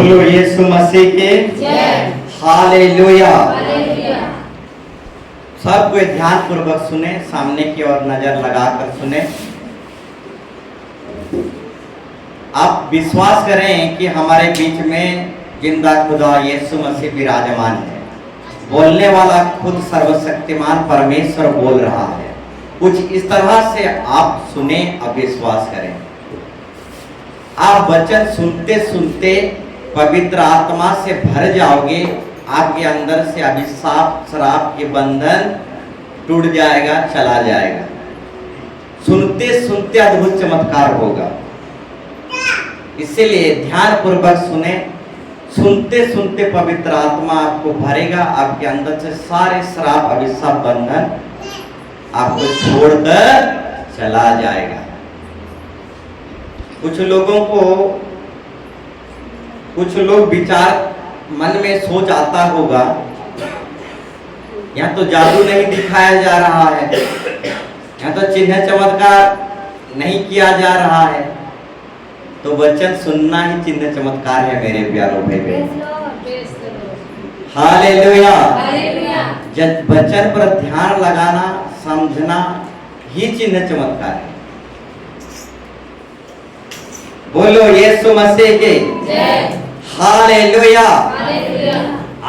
बोलो यीशु मसीह के जय। हालेलुया। हालेलुया। सब कोई ध्यान पूर्वक सुने, सामने की ओर नजर लगाकर सुने। आप विश्वास करें कि हमारे बीच में जिंदा खुदा यीशु मसीह विराजमान है। बोलने वाला खुद सर्वशक्तिमान परमेश्वर बोल रहा है। कुछ इस तरह से आप सुने और विश्वास करें। आप वचन सुनते सुनते पवित्र आत्मा से भर जाओगे। आपके अंदर से अभिशाप शराब के बंधन टूट जाएगा, चला जाएगा। सुनते सुनते अद्भुत चमत्कार होगा। इसीलिए ध्यान पूर्वक सुने। सुनते सुनते पवित्र आत्मा आपको भरेगा। आपके अंदर से सारे शराब अभिशाप बंधन आपको छोड़कर चला जाएगा। कुछ लोग विचार मन में सोच आता होगा, यहाँ तो जादू नहीं दिखाया जा रहा है, यहाँ तो चिन्ह चमत्कार नहीं किया जा रहा है। तो वचन सुनना ही चिन्ह चमत्कार है मेरे प्यारों भाई बहन। हालेलुया। वचन पर ध्यान लगाना, समझना ही चिन्ह चमत्कार है। बोलो यीशु मसीह के जय। हालेलुया। हालेलुया।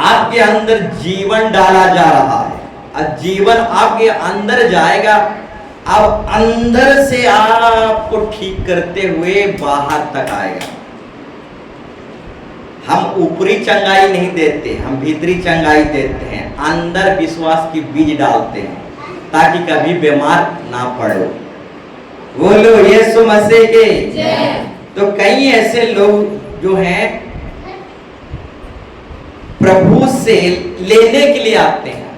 आपके अंदर जीवन डाला जा रहा है और जीवन आपके अंदर जाएगा। अब अंदर से आपको ठीक करते हुए बाहर तक आएगा। हम ऊपरी चंगाई नहीं देते, हम भीतरी चंगाई देते हैं। अंदर विश्वास की बीज डालते हैं ताकि कभी बीमार ना पड़ो। बोलो यीशु मसीह के जय। तो कई ऐसे लोग जो हैं प्रभु से लेने के लिए आते हैं।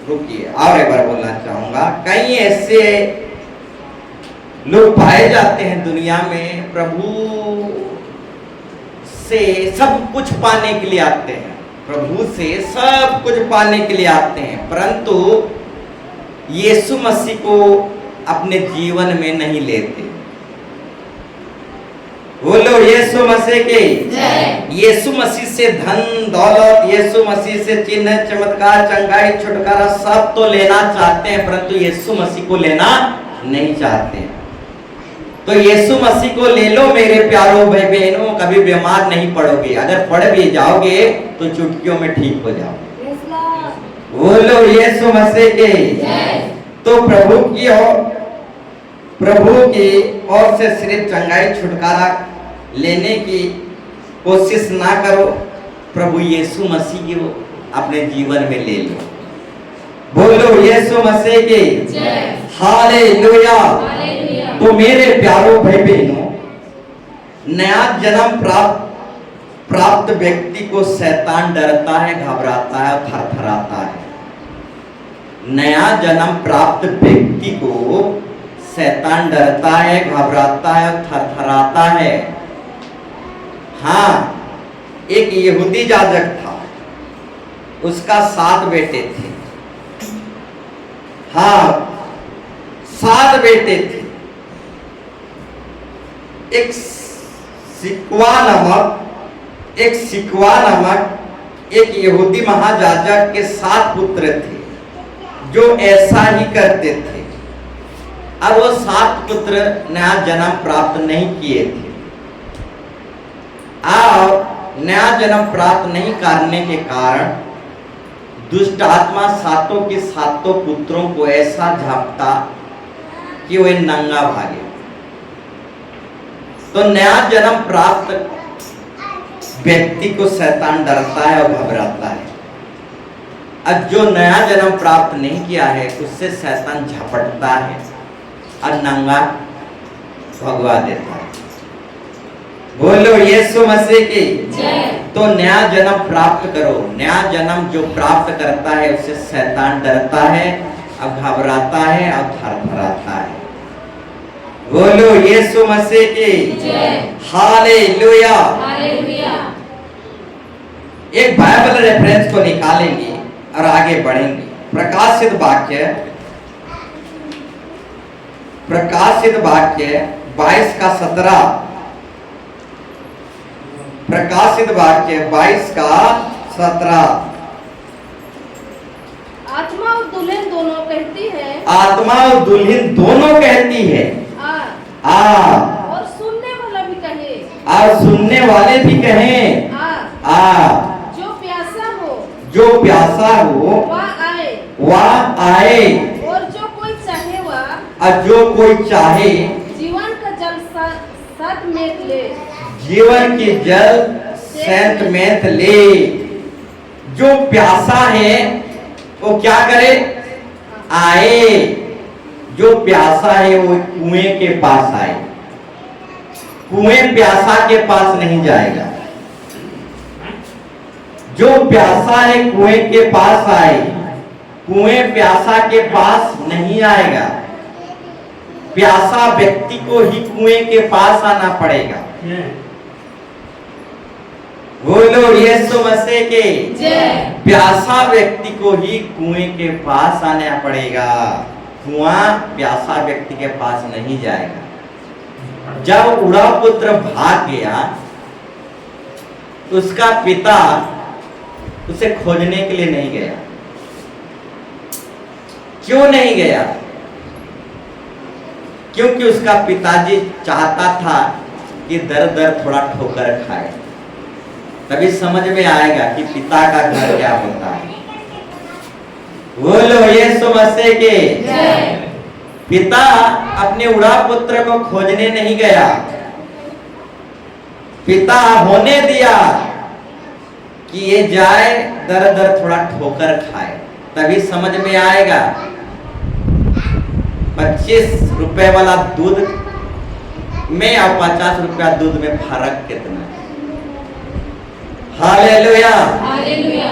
रुकिए और एक बार बोलना चाहूंगा, कई ऐसे लोग पाए जाते हैं दुनिया में, प्रभु से सब कुछ पाने के लिए आते हैं। प्रभु से सब कुछ पाने के लिए आते हैं, परंतु यीशु मसीह को अपने जीवन में नहीं लेते। बोलो यीशु मसीह के जय। यीशु मसीह से धन दौलत, यीशु मसीह से चिन्ह चमत्कार चंगाई छुटकारा सब तो लेना चाहते हैं, परंतु यीशु मसीह को लेना नहीं चाहते। तो यीशु मसीह को ले लो मेरे प्यारों भाई बहनों, कभी बीमार नहीं पड़ोगे। अगर पड़ भी जाओगे तो चुटकियों में ठीक हो जाओगे। बोलो यीशु मसीह के जय। तो प्रभु की ओर से सिर्फ चंगाई छुटकारा लेने की कोशिश ना करो, प्रभु यीशु मसीह को अपने जीवन में ले लो। बोलो यीशु मसीह के जय। हालेलुया। हालेलुया। तो मेरे प्यारों भाई बहनों, नया जन्म प्राप्त व्यक्ति को शैतान डरता है, घबराता है और थरथराता है। नया जन्म प्राप्त व्यक्ति को शैतान डरता है, घबराता है और थरथराता है। हाँ, एक यहूदी याजक था, उसका 7 बेटे थे। हाँ, 7 बेटे थे। एक सिकवा नमक एक यहूदी महायाजक के 7 पुत्र थे जो ऐसा ही करते थे। अब वो 7 पुत्र नया जन्म प्राप्त नहीं किए थे। और नया जन्म प्राप्त नहीं करने के कारण दुष्ट आत्मा 7 के 7 पुत्रों को ऐसा झापटा कि वे नंगा भागे। तो नया जन्म प्राप्त व्यक्ति को शैतान डरता है और घबराता है। अब जो नया जन्म प्राप्त नहीं किया है उससे शैतान झपटता है और नंगा भगवा देता है। बोलो यीशु मसीह की जय। तो नया जन्म प्राप्त करो। नया जन्म जो प्राप्त करता है उससे शैतान डरता है और घबराता है और थरथराता है। बोलो यीशु मसीह की जय। हालेलुया। हालेलुया। एक बाइबल रेफरेंस को निकालेंगे और आगे बढ़ेंगे। प्रकाशित वाक्य 22 का 17 प्रकाशित वाक्य 22 का 17। आत्मा और दुल्हन दोनों कहती है आत्मा और दुल्हन दोनों कहती है आ, आ, और सुनने वाला भी कहे और सुनने वाले भी कहें आ, जो प्यासा हो जो प्यासा हो वह आए, और जो कोई चाहे वह और जो कोई चाहे जीवन का जल सत में ले। जीवन की जल सेंत में ले। जो प्यासा है वो क्या करे? आए। जो प्यासा है वो कुएं के पास आए। कुएं प्यासा के पास नहीं जाएगा। जो प्यासा है कुएं के पास आए। कुएं प्यासा के पास नहीं आएगा। प्यासा व्यक्ति को ही कुएं के पास आना पड़ेगा। बोलो यीशु मसीह के जय। प्यासा व्यक्ति को ही कुएं के पास आना पड़ेगा। कुआं प्यासा व्यक्ति के पास नहीं जाएगा। जब उड़ा पुत्र भाग गया, उसका पिता उसे खोजने के लिए नहीं गया। क्यों नहीं गया? क्योंकि उसका पिताजी चाहता था कि दर दर थोड़ा ठोकर खाए, तभी समझ में आएगा कि पिता का घर क्या होता है। बोलो यीशु मसीह के जय। पिता अपने उड़ा पुत्र को खोजने नहीं गया। पिता होने दिया कि ये जाए दर दर थोड़ा ठोकर खाए, तभी समझ में आएगा 25 रुपए वाला दूध में और 50 रुपया दूध में फर्क कितना है। हालेलुया। हालेलुया।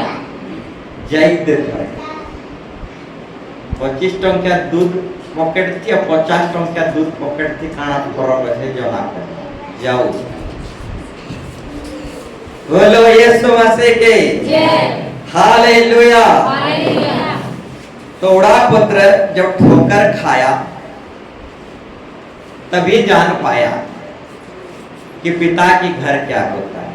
जय देव। 25 टंका दूध पॉकेट थी और 50 टंका दूध पॉकेट थी। खाना फरक है जना पर जाओ। बोलो यीशु मसीह के जय। हालेलुया। हालेलुया। तो उड़ा पुत्र जब ठोकर खाया तभी जान पाया कि पिता की घर क्या होता है।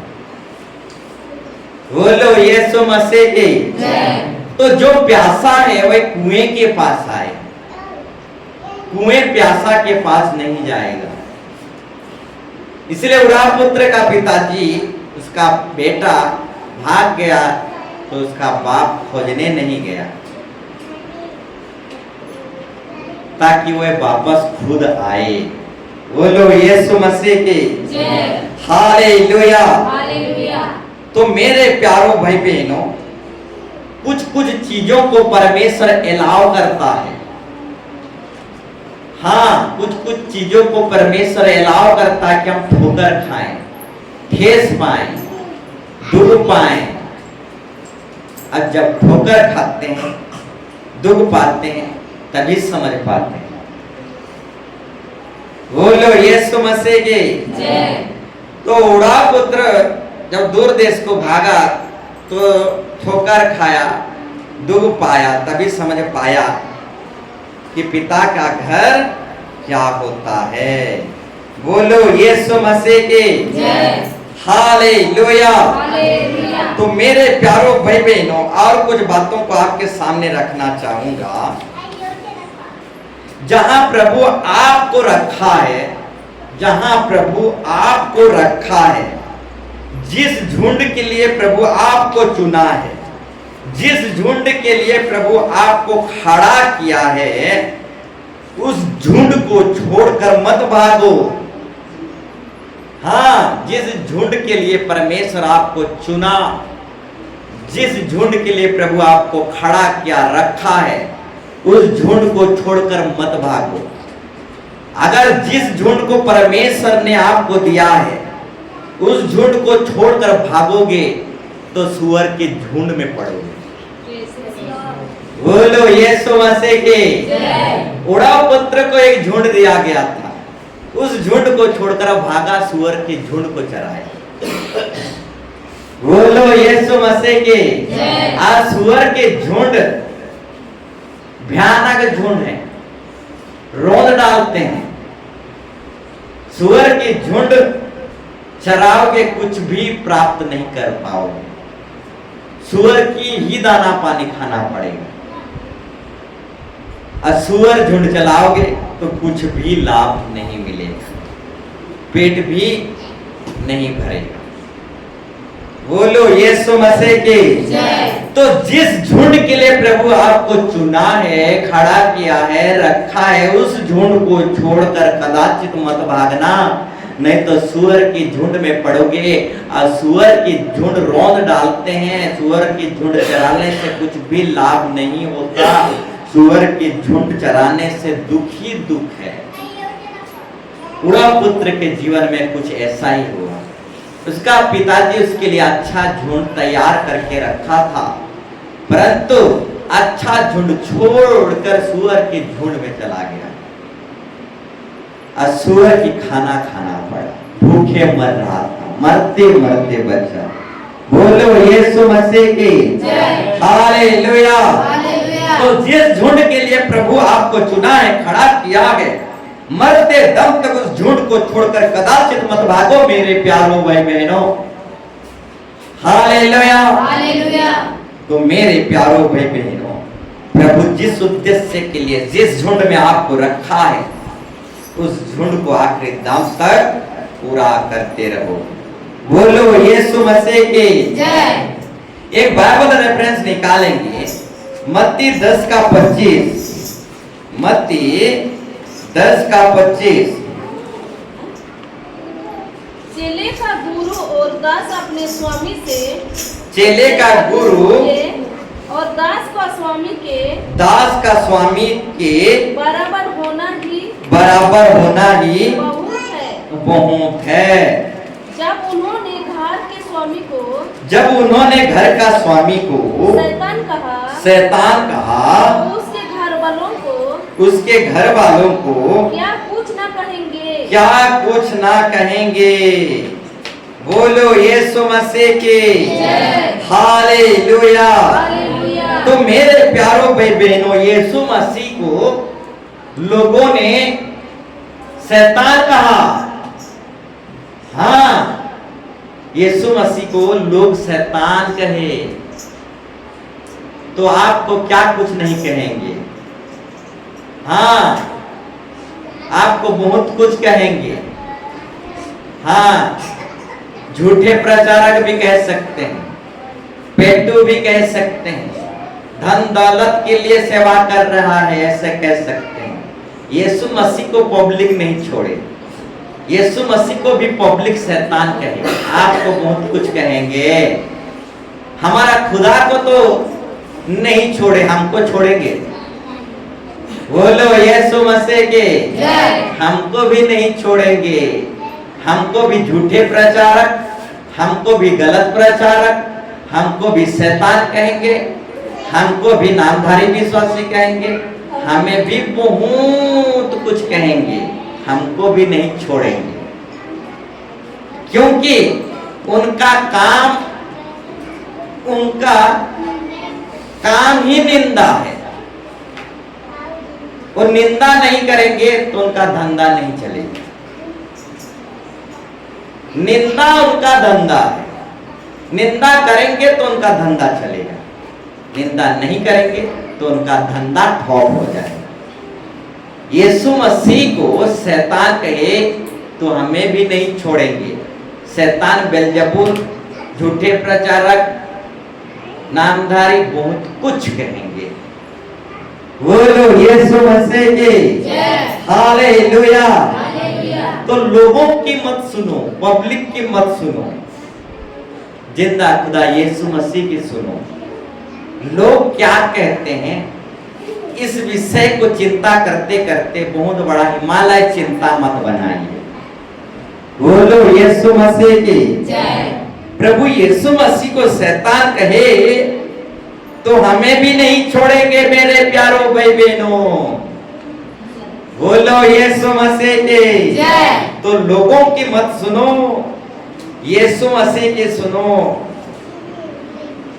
बोलो यीशु मसीह के जय। तो जो प्यासा है वह कुएं के पास आए। कुएं प्यासा के पास नहीं जाएगा। इसलिए उड़ा पुत्र का पिताजी, उसका बेटा भाग गया तो उसका बाप खोजने नहीं गया, ताकि वह वापस खुद आए। बोलो यीशु मसीह के जय। हालेलुया। हालेलुया। तो मेरे प्यारों भाई बहनों, कुछ कुछ चीजों को परमेश्वर अलाउ करता है। हाँ, कुछ कुछ चीजों को परमेश्वर अलाउ करता है कि हम ठोकर खाएं, ठेस पाएं, दुख पाएं। और जब ठोकर खाते हैं, दुख पाते हैं, तभी समझ पाते हैं। बोलो यीशु मसीह के जय। तो उड़ा पुत्र जब दूर देश को भागा तो ठोकर खाया, दुख पाया, तभी समझ पाया कि पिता का घर क्या होता है। बोलो यीशु मसीह के जय। हालेलुया। हालेलुया। तो मेरे प्यारों भाई बहनों, और कुछ बातों को आपके सामने रखना चाहूंगा। जहां प्रभु आपको रखा है, जहां प्रभु आपको रखा है, जिस झुंड के लिए प्रभु आपको चुना है, जिस झुंड के लिए प्रभु आपको खड़ा किया है, उस झुंड को छोड़कर मत भागो। हाँ, जिस झुंड के लिए परमेश्वर आपको चुना, जिस झुंड के लिए प्रभु आपको खड़ा किया रखा है, उस झुंड को छोड़कर मत भागो। अगर जिस झुंड को परमेश्वर ने आपको दिया है, उस झुंड को छोड़कर भागोगे तो सुअर के झुंड में पड़ोगे। बोलो यीशु मसीह के जय। उड़ा पुत्र को एक झुंड दिया गया था, उस झुंड को छोड़कर भागा, सुअर के झुंड को चराया। बोलो यीशु मसीह के जय। आज सुअर के झुंड भयानक झुंड है, रोंद डालते हैं। सुअर के झुंड चराओगे कुछ भी प्राप्त नहीं कर पाओगे। सुअर की ही दाना पानी खाना पड़ेगा। और सुअर झुंड चलाओगे तो कुछ भी लाभ नहीं मिलेगा, पेट भी नहीं भरेगा। बोलो यीशु मसीह की जय। तो जिस झुंड के लिए प्रभु आपको चुना है, खड़ा किया है, रखा है, उस झुंड को छोड़कर कदाचित मत भागना, नहीं तो सुअर की झुंड में पड़ोगे। और सुअर की झुंड रौंद डालते हैं, सुअर की झुंड चराने से कुछ भी लाभ नहीं होता। सुअर की झुंड चराने से दुख ही दुख है। उड़ा पुत्र के जीवन में कुछ ऐसा ही हुआ। उसका पिताजी उसके लिए अच्छा झुंड तैयार करके रखा था, परंतु अच्छा झुंड छोड़कर सुअर की झुंड में चला गया। और सुअर की खाना खाना पड़ा, भूखे मर रहा था, मरते मरते बचा। बोलो यीशु मसीह की जय। हालेलुया। हालेलुया। तो जिस झुंड के लिए प्रभु आपको चुना है, खड़ा किया है, मरते दम तक उस झुंड को छोड़कर कदाचित मत भागो मेरे प्यारों भाई बहनों। हालेलुया। हालेलुया। तो मेरे प्यारों भाई बहनों, प्रभु जिस उद्देश्य के लिए जिस झुंड में आपको रखा है, उस झुंड को आखिरी दम तक पूरा करते रहो। बोलो यीशु मसीह की जय। एक बाइबल रेफरेंस निकालेंगे, मत्ती 10 का 25। मत्ती 10 का 25। चेले का गुरु और दास अपने स्वामी से, चेले का गुरु और दास का स्वामी के दास का स्वामी के बराबर होना ही बहुत है। बहुत है। जब उन्होंने घर के स्वामी को जब उन्होंने घर का स्वामी को शैतान कहा, उसके घर वालों को उसके घर वालों को क्या कुछ ना कहेंगे। क्या कुछ ना कहेंगे। बोलो यीशु मसीह की जय। हालेलुया। हालेलुया। तो मेरे प्यारों भाई बहनों, यीशु मसीह को लोगों ने शैतान कहा। हाँ, यीशु मसीह को लोग शैतान कहे तो आपको क्या कुछ नहीं कहेंगे। हाँ, आपको बहुत कुछ कहेंगे। हाँ, झूठे प्रचारक भी कह सकते हैं, पेटू भी कह सकते हैं, धन दौलत के लिए सेवा कर रहा है, ऐसे कह सकते हैं। यीशु मसीह को पब्लिक नहीं छोड़े, यीशु मसीह को भी पब्लिक शैतान कहे। आपको बहुत कुछ कहेंगे। हमारा खुदा को तो नहीं छोड़े, हमको छोड़ेंगे। बोलो यीशु मसीह के जय। हमको भी नहीं छोड़ेंगे। हमको भी झूठे प्रचारक, हमको भी गलत प्रचारक, हमको भी शैतान कहेंगे, हमको भी नामधारी विश्वासी कहेंगे, हमें भी बहुत कुछ कहेंगे, हमको भी नहीं छोड़ेंगे। क्योंकि उनका काम ही निंदा है। वो निंदा नहीं करेंगे तो उनका धंधा नहीं चलेगा। निंदा उनका धंधा है। निंदा करेंगे तो उनका धंधा चलेगा, निंदा नहीं करेंगे तो उनका धंधा ठप हो जाएगा। यीशु मसीह को शैतान कहे तो हमें भी नहीं छोड़ेंगे। शैतान, बेलजबूल, झूठे प्रचारक, नामधारी बहुत कुछ कहेंगे। बोलो यीशु मसीह की जय। हालेलुया। हालेलुया। तो लोगों की मत सुनो, पब्लिक की मत सुनो, जिंदा खुदा यीशु मसीह की सुनो। लोग क्या कहते हैं, इस विषय को चिंता करते करते बहुत बड़ा हिमालय चिंता मत बनाइए। बोलो यीशु मसीह की जय। प्रभु यीशु मसीह को शैतान कहे तो हमें भी नहीं छोड़ेंगे मेरे प्यारों भाई बहनों। बोलो यीशु मसीह की जय। तो लोगों की मत सुनो, यीशु मसीह की सुनो।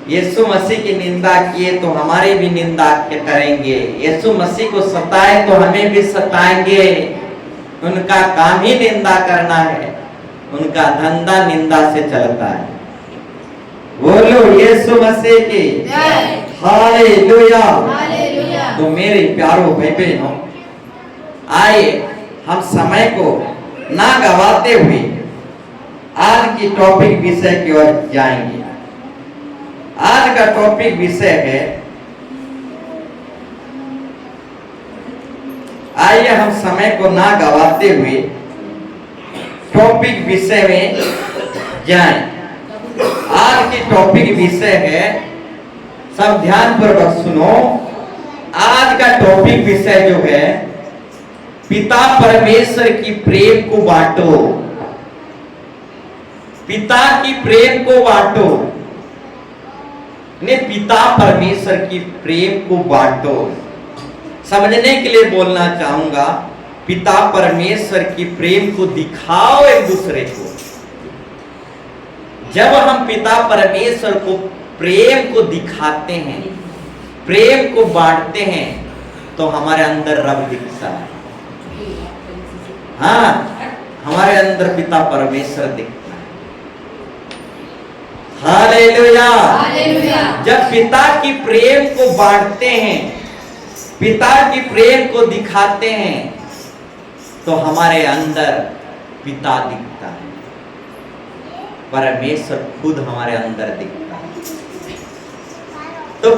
यीशु मसीह की निंदा किए तो हमारी भी निंदा करेंगे। यीशु मसीह को सताए तो हमें भी सताएंगे। उनका काम ही निंदा करना है, उनका धंधा निंदा से चलता है। बोलो यीशु मसीह की जय। हालेलुया। हालेलुया। तो मेरे प्यारों भाई बहनों, आइए हम समय को ना गवाते हुए आज की टॉपिक विषय की ओर जाएंगे। आज का टॉपिक विषय है, आइए हम समय को ना गवाते हुए टॉपिक विषय में जाएं। आज की टॉपिक विषय है, सब ध्यान पूर्वक सुनो। आज का टॉपिक विषय जो है, पिता परमेश्वर की प्रेम को बांटो। पिता की प्रेम को बांटो, ने पिता परमेश्वर की प्रेम को बांटो। समझने के लिए बोलना चाहूंगा, पिता परमेश्वर की प्रेम को दिखाओ एक दूसरे को। जब हम पिता परमेश्वर को प्रेम को दिखाते हैं, प्रेम को बांटते हैं, तो हमारे अंदर रब दिखता है। हाँ, हमारे अंदर पिता परमेश्वर दिखता है। हालेलुया। हालेलुया। जब पिता की प्रेम को बांटते हैं, पिता की प्रेम को दिखाते हैं, तो हमारे अंदर पिता दिखता है। परमेश्वर खुद हमारे अंदर दिखता है। तो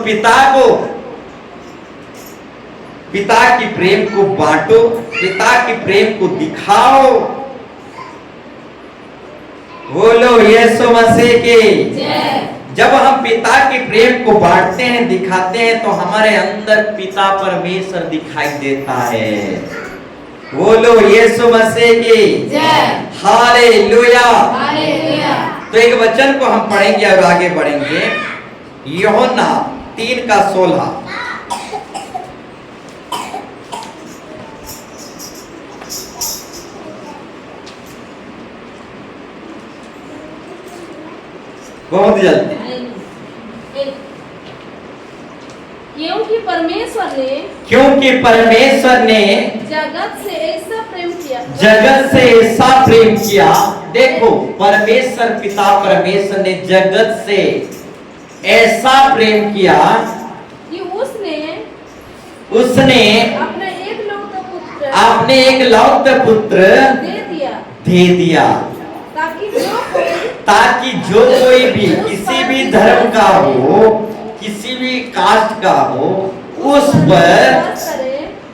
पिता की प्रेम को बांटो, पिता की प्रेम को दिखाओ। बोलो यीशु मसीह की जय। जब हम पिता के प्रेम को बांटते हैं, दिखाते हैं, तो हमारे अंदर पिता परमेश्वर दिखाई देता है। बोलो यीशु मसीह की जय। हालेलुया। हालेलुया। तो एक वचन को हम पढ़ेंगे और आगे बढ़ेंगे। यूहन्ना 3:16। बहुत जल्दी। क्योंकि परमेश्वर ने जगत से ऐसा प्रेम किया। जगत से ऐसा प्रेम किया। देखो, परमेश्वर पिता परमेश्वर ने जगत से ऐसा प्रेम किया कि उसने अपने एक लौते पुत्र दे दिया, ताकि जो कोई भी किसी भी धर्म का हो, किसी भी कास्ट का हो,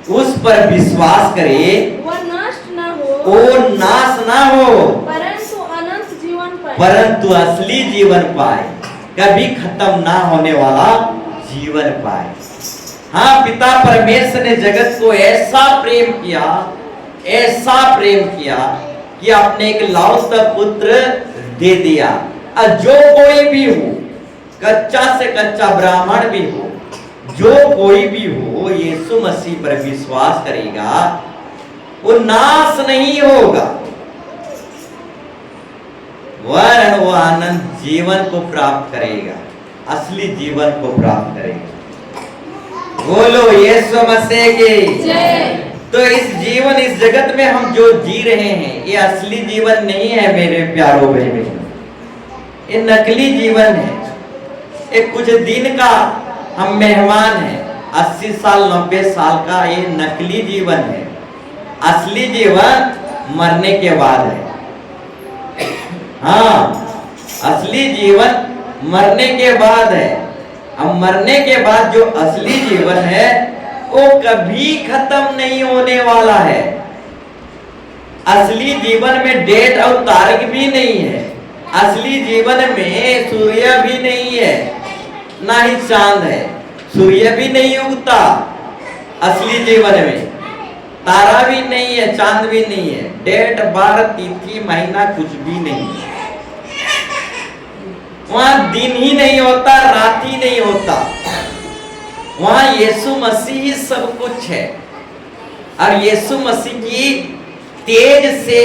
उस पर विश्वास करे, वो नाश ना हो, परंतु अनंत जीवन पाए। परंतु असली जीवन पाए, कभी खत्म ना होने वाला जीवन पाए। हाँ, पिता परमेश्वर ने जगत को ऐसा प्रेम किया, ऐसा प्रेम किया कि अपने एक लौता पुत्र दे दिया। और जो कोई भी हो, कच्चा से कच्चा ब्राह्मण भी हो, जो कोई भी हो, यीशु मसीह पर विश्वास करेगा, वो नाश नहीं होगा, वरन वो आनंद जीवन को प्राप्त करेगा, असली जीवन को प्राप्त करेगा। बोलो यीशु मसीह की जय। तो इस जगत में हम जो जी रहे हैं, ये असली जीवन नहीं है मेरे प्यारों भाई बहनों, ये नकली जीवन है। ये कुछ दिन का हम मेहमान हैं, 80 साल 90 साल का ये नकली जीवन है। असली जीवन मरने के बाद है। हाँ, असली जीवन मरने के बाद है। अब मरने के बाद जो असली जीवन है, वो कभी खत्म नहीं होने वाला है। असली जीवन में डेट और तारीख भी नहीं है। असली जीवन में सूर्य भी नहीं है, ना ही चांद है। सूर्य भी नहीं उगता असली जीवन में, तारा भी नहीं है, चांद भी नहीं है, डेट बार तिथि महीना कुछ भी नहीं है। वहां दिन ही नहीं होता, रात ही नहीं होता। वहां यीशु मसीह ही सब कुछ है। और यीशु मसीह की तेज से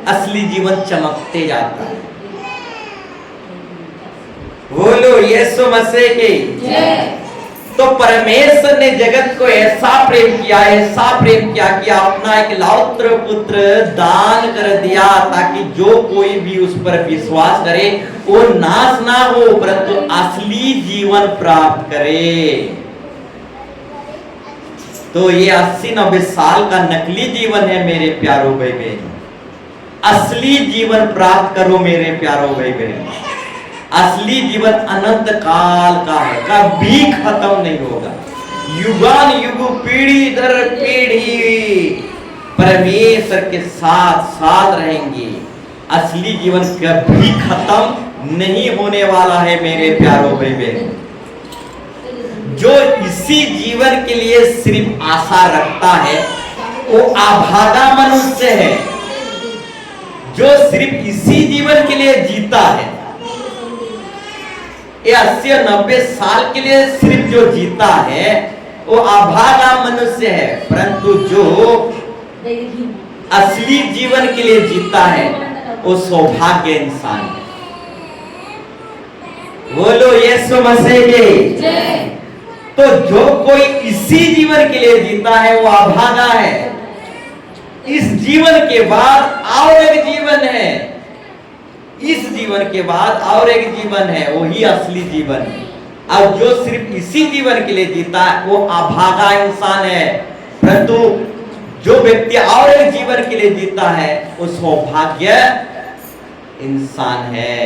असली जीवन चमकते जाता है। बोलो यीशु मसीह की जय। तो परमेश्वर ने जगत को ऐसा प्रेम किया कि अपना एक लौत्र पुत्र दान कर दिया, ताकि जो कोई भी उस पर विश्वास करे वो नाश ना हो परंतु असली जीवन प्राप्त करे। तो ये 80-90 साल का नकली जीवन है मेरे प्यारों भाई बहन। असली जीवन प्राप्त करो मेरे प्यारों भाई बहन। असली जीवन अनंत काल का है, कभी खत्म नहीं होगा। युगान युग पीढ़ी दर पीढ़ी परमेश्वर के साथ साथ रहेंगे। असली जीवन कभी खत्म नहीं होने वाला है मेरे प्यारों भाई बहन। जो इसी जीवन के लिए सिर्फ आशा रखता है वो अभागा मनुष्य है। जो सिर्फ इसी जीवन के लिए जीता है, ये 80-90 साल के लिए सिर्फ जो जीता है वो अभागा मनुष्य है। परंतु जो असली जीवन के लिए जीता है वो सौभाग्य इंसान है। बोलो यीशु मसीह की। तो जो कोई इसी जीवन के लिए जीता है वो अभागा है। इस जीवन के बाद और एक जीवन है। इस जीवन के बाद और एक जीवन है, वही असली जीवन है। अब जो सिर्फ इसी जीवन के लिए जीता है वो अभागा इंसान है। परंतु जो व्यक्ति और एक जीवन के लिए जीता है वो सौभाग्य इंसान है।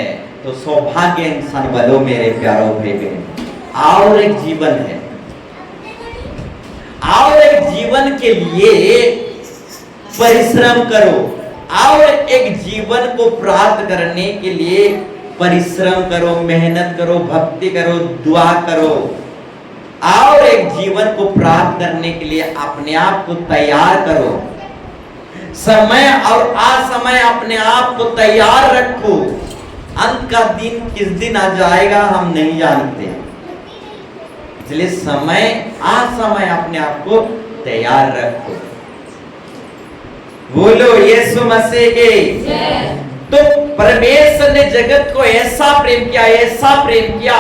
तो सौभाग्य इंसान बोलो मेरे प्यारों भाई बहन। और एक जीवन है, और एक जीवन के लिए परिश्रम करो। और एक जीवन को प्राप्त करने के लिए परिश्रम करो, मेहनत करो, भक्ति करो, दुआ करो। और एक जीवन को प्राप्त करने के लिए अपने आप को तैयार करो। समय और असमय अपने आप को तैयार रखो। अंत का दिन किस दिन आ जाएगा हम नहीं जानते, इसलिए समय असमय अपने आप को तैयार रखो। बोलो यीशु मसीह के। तो परमेश्वर ने जगत को ऐसा प्रेम किया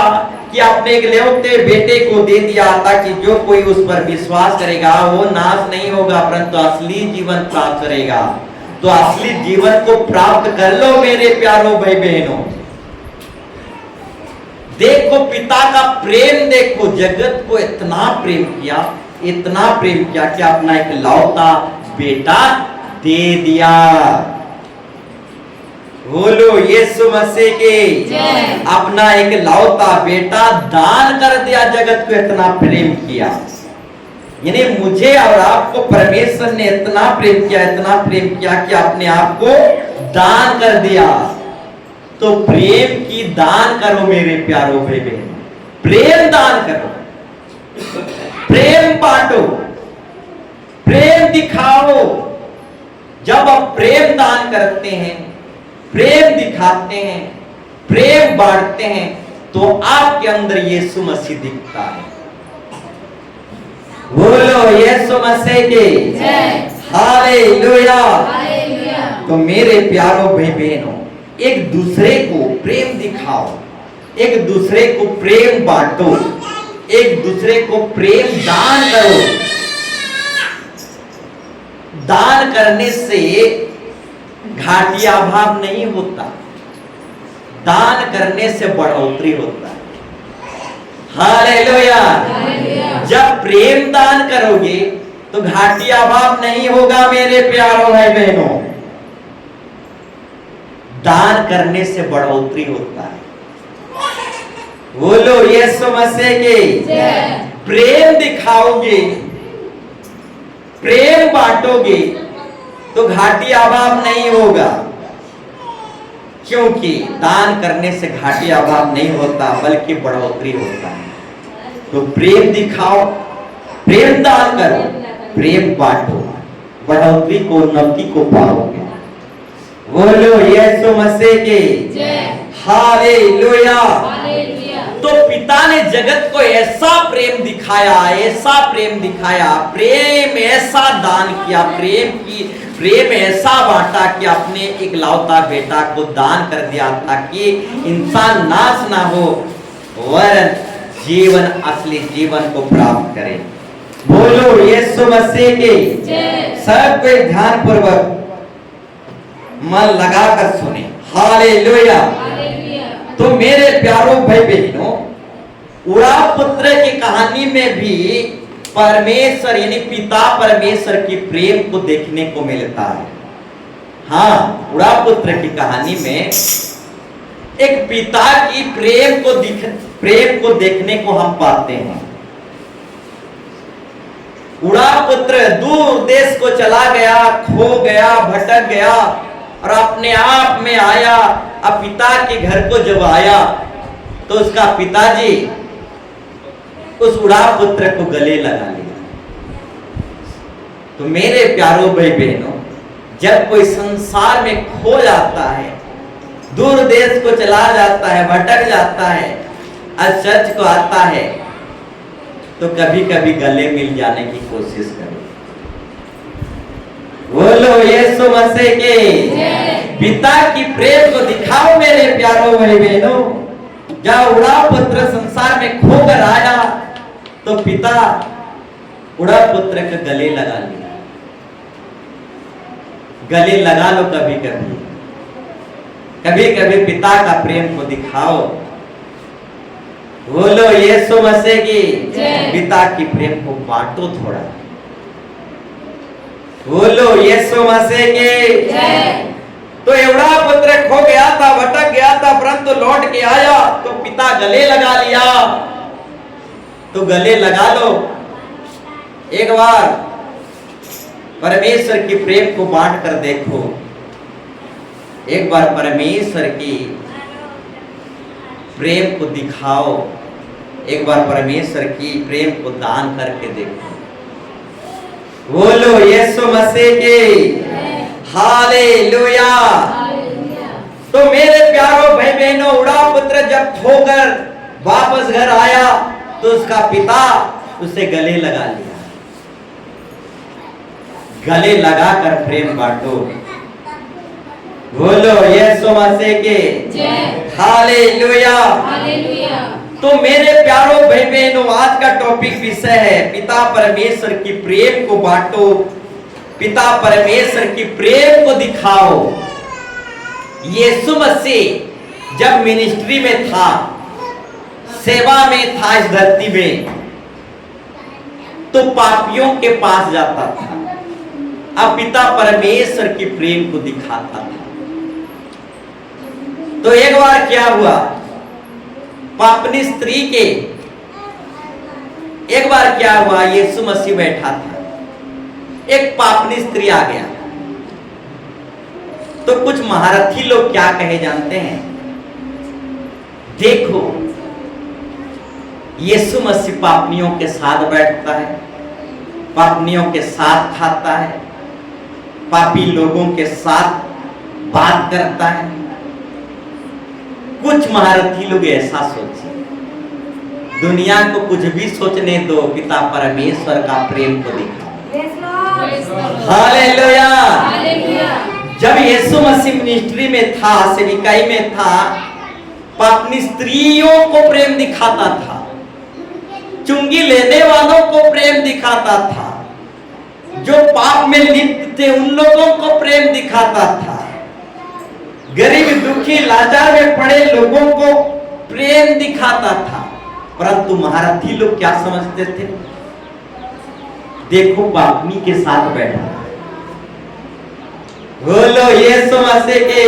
कि अपने एक इकलौते बेटे को दे दिया, ताकि जो कोई उस पर विश्वास करेगा वो नाश नहीं होगा परंतु असली जीवन प्राप्त करेगा। तो असली जीवन को प्राप्त कर लो मेरे प्यारों भाई बहनों। देखो पिता का प्रेम, देखो जगत को इतना प्रेम किया कि अपना एक लौता बेटा दे दिया। बोलो यीशु मसीह के। अपना एक लौता बेटा दान कर दिया। जगत को इतना प्रेम किया, यानी मुझे और आपको परमेश्वर ने इतना प्रेम किया कि अपने आप को दान कर दिया। तो प्रेम की दान करो मेरे प्यारों भाई बहन। प्रेम दान करो, प्रेम बांटो, प्रेम दिखाओ। जब आप प्रेम दान करते हैं, प्रेम दिखाते हैं, प्रेम बांटते हैं तो आपके अंदर यीशु मसीह दिखता है। बोलो यीशु मसीह के। हालेलुया। तो मेरे प्यारों भाई बहनों, एक दूसरे को प्रेम दिखाओ, एक दूसरे को प्रेम बांटो, एक दूसरे को प्रेम दान करो। दान करने से घाटिया भाव नहीं होता, दान करने से बढ़ोतरी होता है। हालेलुया। जब प्रेम दान करोगे तो घाटिया भाव नहीं होगा मेरे प्यारों भाई बहनों। दान करने से बढ़ोतरी होता है। बोलो यीशु मसीह के। प्रेम दिखाओगे, प्रेम बांटोगे तो घाटी अभाव नहीं होगा, क्योंकि दान करने से घाटी अभाव नहीं होता बल्कि बढ़ोतरी होता है। तो प्रेम दिखाओ, प्रेम दान करो, प्रेम बांटो, बढ़ोतरी को, उन्नति को पाओगे। बोलो यीशु मसीह के। हालेलुया। तो पिता ने जगत को ऐसा प्रेम दिखाया, ऐसा प्रेम दिखाया, प्रेम ऐसा दान किया, प्रेम ऐसा बांटा कि अपने एक लौता बेटा को दान कर दिया ताकि इंसान नाश ना हो वरन जीवन, असली जीवन को प्राप्त करें। बोलो यीशु मसीह के जय। सब कोई ध्यान पूर्वक मन लगाकर सुने। हालेलुया। हालेलुया। तो मेरे प्यारों भाई बहनों, उड़ा पुत्र की कहानी में भी परमेश्वर यानी पिता परमेश्वर की प्रेम को देखने को मिलता है। हाँ, उड़ा पुत्र की कहानी में एक पिता की प्रेम को देखने को हम पाते हैं। उड़ा पुत्र दूर देश को चला गया, खो गया, भटक गया और अपने आप में आया। अब पिता के घर को जब आया तो उसका पिताजी उस उड़ा पुत्र को गले लगा लिया। तो मेरे प्यारों भाई बहनों, जब कोई संसार में खो जाता है, दूर देश को चला जाता है, भटक जाता है, आज चर्च को आता है, तो कभी कभी गले मिल जाने की कोशिश करो। बोलो यीशु मसीह के पिता की प्रेम को दिखाओ मेरे प्यारों भाई बहनों। जब उड़ा पुत्र संसार में खोकर आया तो पिता उड़ा पुत्र के गले लगा लिया। गले लगा लो कभी कभी, कभी कभी पिता का प्रेम को दिखाओ। बोलो यीशु मसीह की पिता की प्रेम को बांटो थोड़ा। बोलो यीशु मसीह की। तो एवड़ा पुत्र खो गया था, भटक गया था, परंतु लौट के आया तो पिता गले लगा लिया। तो गले लगा लो एक बार, परमेश्वर की प्रेम को बांट कर देखो। एक बार परमेश्वर की प्रेम को दिखाओ, एक बार परमेश्वर की प्रेम को दान करके देखो। बोलो यीशु मसीह की हालेलुया। तो मेरे प्यारों भाई बहनों, उड़ा पुत्र जब खोकर वापस घर आया तो उसका पिता उसे गले लगा लिया। गले लगाकर प्रेम बांटो। बोलो यीशु मसीह के हालेलुया। हालेलुया। तो मेरे प्यारों भाई बहनों, आज का टॉपिक विषय है पिता परमेश्वर की प्रेम को बांटो, पिता परमेश्वर की प्रेम को दिखाओ। यीशु मसीह जब मिनिस्ट्री में था, सेवा में था इस धरती में, तो पापियों के पास जाता था, अब पिता परमेश्वर की प्रेम को दिखाता था। तो एक बार क्या हुआ, पापनी स्त्री के एक बार क्या हुआ, यीशु मसीह बैठा था, एक पापनी स्त्री आ गया। तो कुछ महारथी लोग क्या कहे जानते हैं? देखो, यीशु मसीह पापनियों के साथ बैठता है, पापनियों के साथ खाता है, पापी लोगों के साथ बात करता है। कुछ महारथी लोग ऐसा सोचे। दुनिया को कुछ भी सोचने दो, पिता परमेश्वर का प्रेम को दिखाओ। हालेलुया। जब यीशु मसीह मिनिस्ट्री में था, सेविकाई में था, पापनी स्त्रियों को प्रेम दिखाता था, चुंगी लेने वालों को प्रेम दिखाता था, जो पाप में लिप्त थे उन लोगों को प्रेम दिखाता था, गरीब दुखी लाचार में पड़े लोगों को प्रेम दिखाता था। परंतु महारथी लोग क्या समझते थे? देखो, पापनी के साथ बैठा। बोलो यीशु मसीह के।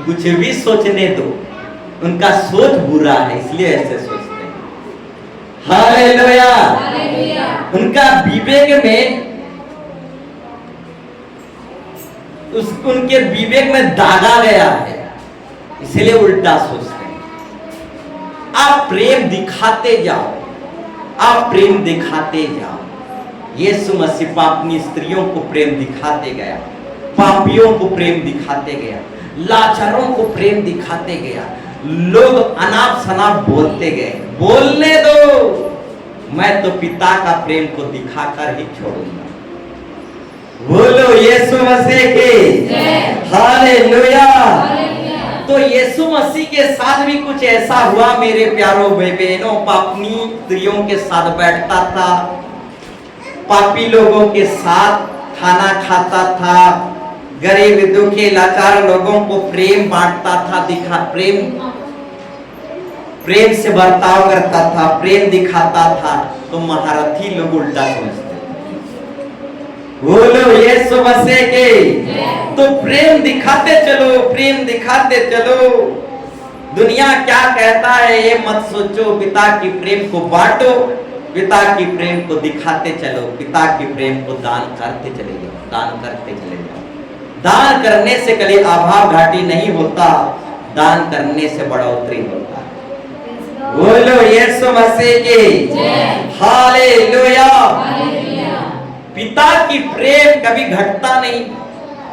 कुछ भी सोचने दो, उनका सोच बुरा है इसलिए ऐसे सोचते हैं। हालेलुया। उनका विवेक में, उनके विवेक में दागा गया है, इसलिए उल्टा सोचते हैं। आप प्रेम दिखाते जाओ, आप प्रेम दिखाते जाओ। यीशु मसीह पापनी स्त्रियों को प्रेम दिखाते गया, पापियों को प्रेम दिखाते गया, लाचारों को प्रेम दिखाते गया। लोग अनाप शनाप बोलते गए, बोलने दो, मैं तो पिता का प्रेम को दिखाकर ही छोड़ूंगा। बोलो यीशु मसीह के हालेलुया। तो यीशु मसीह के साथ भी कुछ ऐसा हुआ मेरे प्यारों भाई बहनों। पापनी स्त्रियों के साथ बैठता था, पापी लोगों के साथ खाना खाता था, गरीब दुखी लाचार लोगों को प्रेम बांटता था, प्रेम से बर्ताव करता था, प्रेम दिखाता था। तो महारथी लोग उल्टा समझते, बोलो यीशु मसीह के। तो प्रेम दिखाते चलो, प्रेम दिखाते चलो। दुनिया क्या कहता है ये मत सोचो, पिता की प्रेम को बांटो, पिता की प्रेम को दिखाते चलो, पिता की प्रेम को दान करते चले जाओ, दान करते चले जाओ। दान करने से कभी अभाव घाटी नहीं होता, दान करने से बढ़ोतरी होता है। बोलो यीशु मसीह की हालेलुया। पिता की प्रेम कभी घटता नहीं,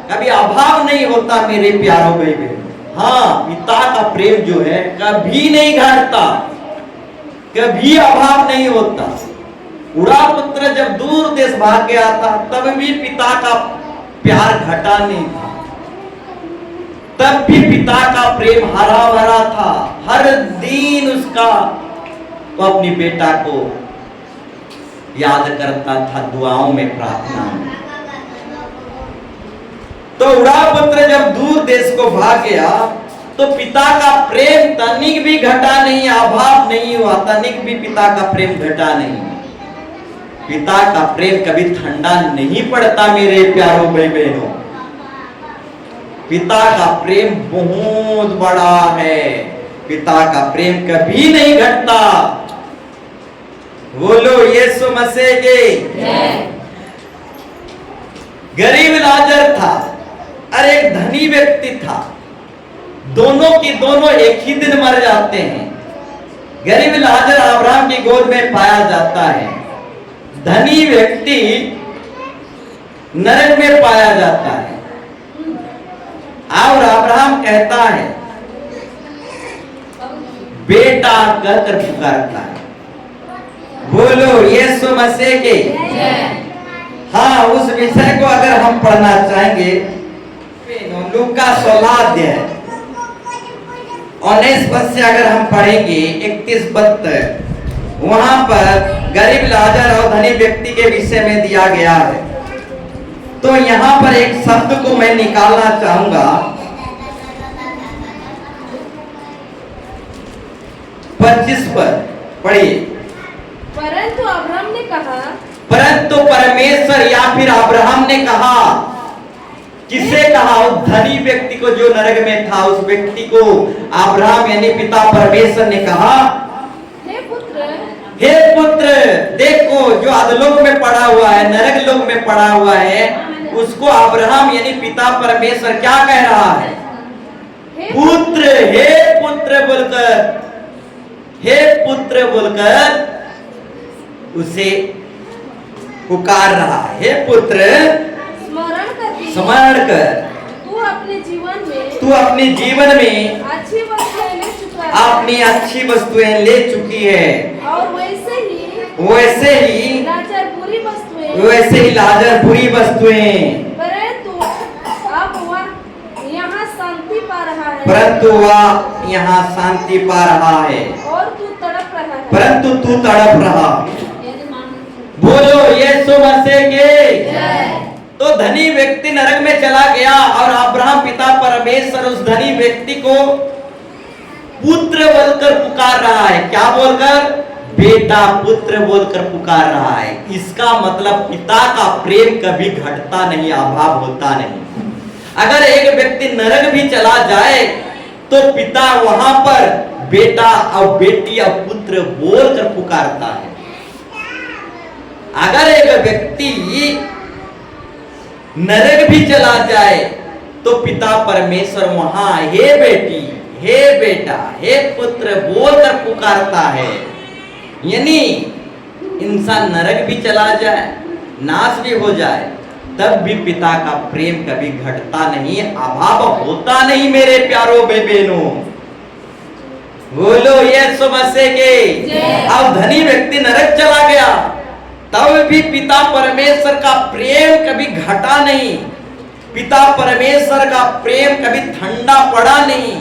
कभी अभाव नहीं होता मेरे प्यारों भाई बहन। हाँ, पिता का प्रेम जो है कभी नहीं घटता, कभी अभाव नहीं होता। उड़ा पुत्र जब दूर देश भाग गया था तब भी पिता का प्यार घटा नहीं था, तब भी पिता का प्रेम हरा भरा था। हर दिन उसका तो अपनी बेटा को याद करता था, दुआओं में, प्रार्थना में। तो उड़ा पुत्र जब दूर देश को भाग गया तो पिता का प्रेम तनिक भी घटा नहीं, अभाव नहीं हुआ, तनिक भी पिता का प्रेम घटा नहीं। पिता का प्रेम कभी ठंडा नहीं पड़ता मेरे प्यारों भाई बहनों। पिता का प्रेम बहुत बड़ा है, पिता का प्रेम कभी नहीं घटता। बोलो यीशु मसीह के। गरीब लाजर था और एक धनी व्यक्ति था, दोनों की दोनों एक ही दिन मर जाते हैं। गरीब लाजर अब्राहम की गोद में पाया जाता है, धनी व्यक्ति नरक में पाया जाता है। और अब्राहम कहता है, बेटा कहकर पुकारता है। बोलो यीशु मसीह के। हाँ, उस विषय को अगर हम पढ़ना चाहेंगे, लूका 16 अध्याय 19 पद से अगर हम पढ़ेंगे 31 पद तक, वहां पर गरीब लाजर और धनी व्यक्ति के विषय में दिया गया है। तो यहां पर एक शब्द को मैं निकालना चाहूंगा, 25 पद पढ़िए। परंतु अब्राहम ने कहा, परंतु परमेश्वर या फिर अब्राहम ने कहा, किसे कहा? उस धनी व्यक्ति को जो नरक में था, उस व्यक्ति को अब्राहम यानी पिता परमेश्वर ने कहा, हे पुत्र, देखो जो अधलोक में पड़ा हुआ है, नरक लोक में पड़ा हुआ है, उसको अब्राहम यानी पिता परमेश्वर क्या कह रहा है? पुत्र, हे पुत्र बोलकर, हे पुत्र बोलकर उसे पुकार रहा है। हे पुत्र, स्मरण कर तू अपने जीवन में अच्छी वस्तुएं ले चुका है, अपनी अच्छी वस्तुएं ले चुकी है, और वैसे ही लाजर बुरी वस्तुएं, परंतु अब वह यहाँ शांति पा रहा है, और तू तड़प रहा है। बोलो यीशु मसीह के। तो धनी व्यक्ति नरक में चला गया और अब्राहम पिता परमेश्वर उस धनी व्यक्ति को पुत्र बोलकर पुकार रहा है। क्या बोलकर? बेटा, पुत्र बोलकर पुकार रहा है। इसका मतलब पिता का प्रेम कभी घटता नहीं, अभाव होता नहीं। अगर एक व्यक्ति नरक भी चला जाए तो पिता वहां पर बेटा और बेटी और पुत्र बोलकर पुकारता है। अगर एक व्यक्ति नरक भी चला जाए तो पिता परमेश्वर वहां हे बेटी, हे बेटा, हे पुत्र बोलकर पुकारता है। यानी इंसान नरक भी चला जाए, नाश भी हो जाए, तब भी पिता का प्रेम कभी घटता नहीं, अभाव होता नहीं मेरे प्यारों बहनों। बोलो यीशु मसीह के। अब धनी व्यक्ति नरक चला गया, तब भी पिता परमेश्वर का प्रेम कभी घटा नहीं, पिता परमेश्वर का प्रेम कभी ठंडा पड़ा नहीं।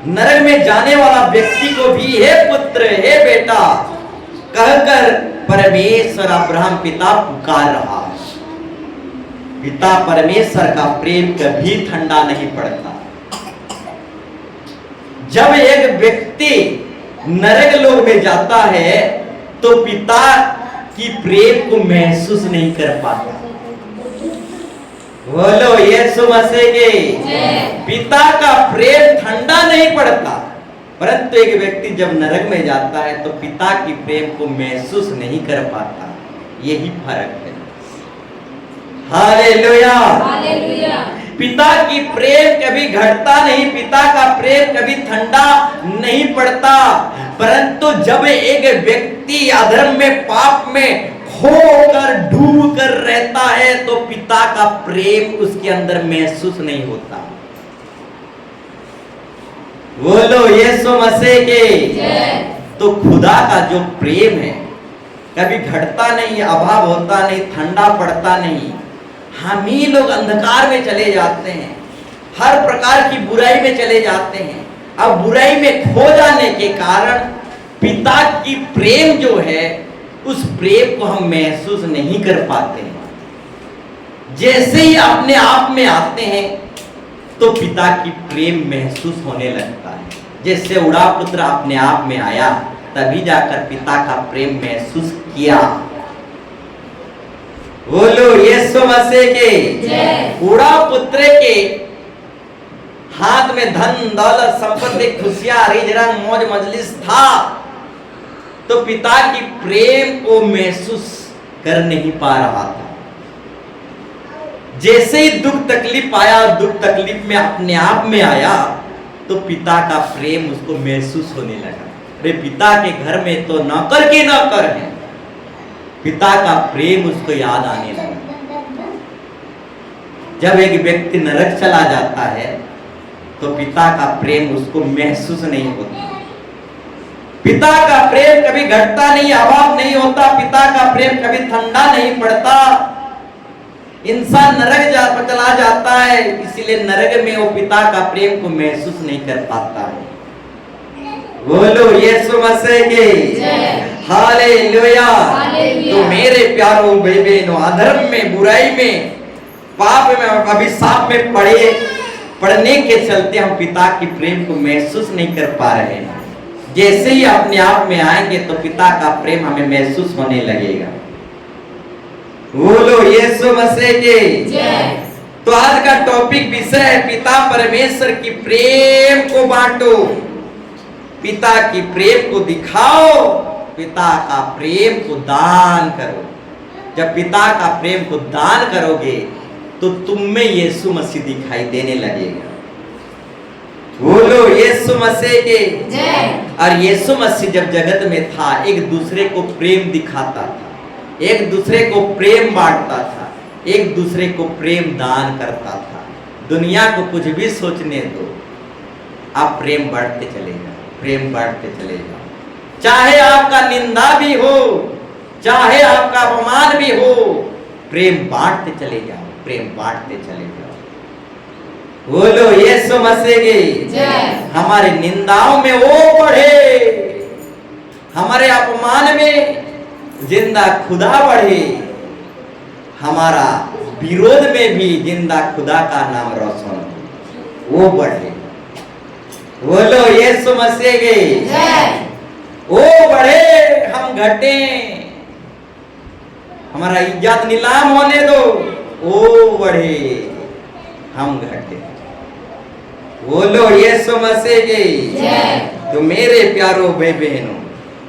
नरक में जाने वाला व्यक्ति को भी हे पुत्र हे बेटा कहकर परमेश्वर अब्राहम पिता पुकार रहा है। पिता परमेश्वर का प्रेम कभी ठंडा नहीं पड़ता। जब एक व्यक्ति नरक लोक में जाता है तो पिता की प्रेम को महसूस नहीं कर पाता। बोलो यीशु मसीह के पिता का प्रेम ठंडा नहीं पड़ता, परंतु एक व्यक्ति जब नरक में जाता है तो पिता की प्रेम को महसूस नहीं कर पाता। यही फर्क है। हालेलुया। हालेलुया। पिता की प्रेम कभी घटता नहीं, पिता का प्रेम कभी ठंडा नहीं पड़ता, परंतु जब एक व्यक्ति अधर्म में पाप में खोकर डूब कर रहता है तो पिता का प्रेम उसके अंदर महसूस नहीं होता। बोलो यीशु मसीह के। तो खुदा का जो प्रेम है कभी घटता नहीं, अभाव होता नहीं, ठंडा पड़ता नहीं। हम ही लोग अंधकार में चले जाते हैं, हर प्रकार की बुराई में चले जाते हैं। अब बुराई में खो जाने के कारण पिता की प्रेम जो है उस प्रेम को हम महसूस नहीं कर पाते हैं। जैसे ही अपने आप में आते हैं तो पिता की प्रेम महसूस होने लगता है। जैसे उड़ा पुत्र अपने आप में आया तभी जाकर पिता का प्रेम महसूस किया। बोलो यीशु मसीह के। उड़ा पुत्र के हाथ में धन दौलत संपत्ति खुशियां रिज रंग मौज मजलिस था तो पिता की प्रेम को महसूस कर नहीं पा रहा था। जैसे ही दुख तकलीफ आया, दुख तकलीफ में अपने आप में आया तो पिता का प्रेम उसको महसूस होने लगा। अरे पिता के घर में तो नौकर के नौकर हैं। पिता का प्रेम उसको याद आने लगा। जब एक व्यक्ति नरक चला जाता है तो पिता का प्रेम उसको महसूस नहीं होता। पिता का प्रेम कभी घटता नहीं, अभाव नहीं होता। पिता का प्रेम कभी ठंडा नहीं पड़ता। इंसान नरक चला जाता है, इसीलिए नरक में वो पिता का प्रेम को महसूस नहीं कर पाता है। बोलो यीशु मसीह के। हालेलुया। तो मेरे प्यारों भाई बहनों, अधर्म में, बुराई में, पाप में, अभिशाप में पड़ने के चलते हम पिता की प्रेम को महसूस नहीं कर पा रहे हैं। जैसे ही अपने आप में आएंगे तो पिता का प्रेम हमें महसूस होने लगेगा। बोलो यीशु मसीह के। तो आज का टॉपिक विषय है पिता परमेश्वर की प्रेम को बांटो, पिता की प्रेम को दिखाओ, पिता का प्रेम को दान करो। जब पिता का प्रेम को दान करोगे तो तुम में यीशु मसीह दिखाई देने लगेगा। बोलो यीशु मसीह के। और यीशु मसीह जब जगत में था एक दूसरे को प्रेम दिखाता था, एक दूसरे को प्रेम बांटता था, एक दूसरे को प्रेम दान करता था। दुनिया को कुछ भी सोचने दो, आप प्रेम बढ़ते चले जाओ, प्रेम बढ़ते चले जाओ। चाहे आपका निंदा भी हो, चाहे आपका अपमान भी हो, प्रेम बांटते चले जाओ, प्रेम बांटते चले जाओ। बोलो यीशु मसीह के। हमारे निंदाओं में वो बढ़े, हमारे अपमान में जिंदा खुदा बढ़े, हमारा विरोध में भी जिंदा खुदा का नाम रोशन हो, वो बढ़े। बोलो यीशु मसीह के। वो बढ़े, हम घटे। हमारा इज्जत नीलाम होने दो, वो बढ़े, हम घटे। बोलो यीशु मसीह के। तो मेरे प्यारों भाई बहनों,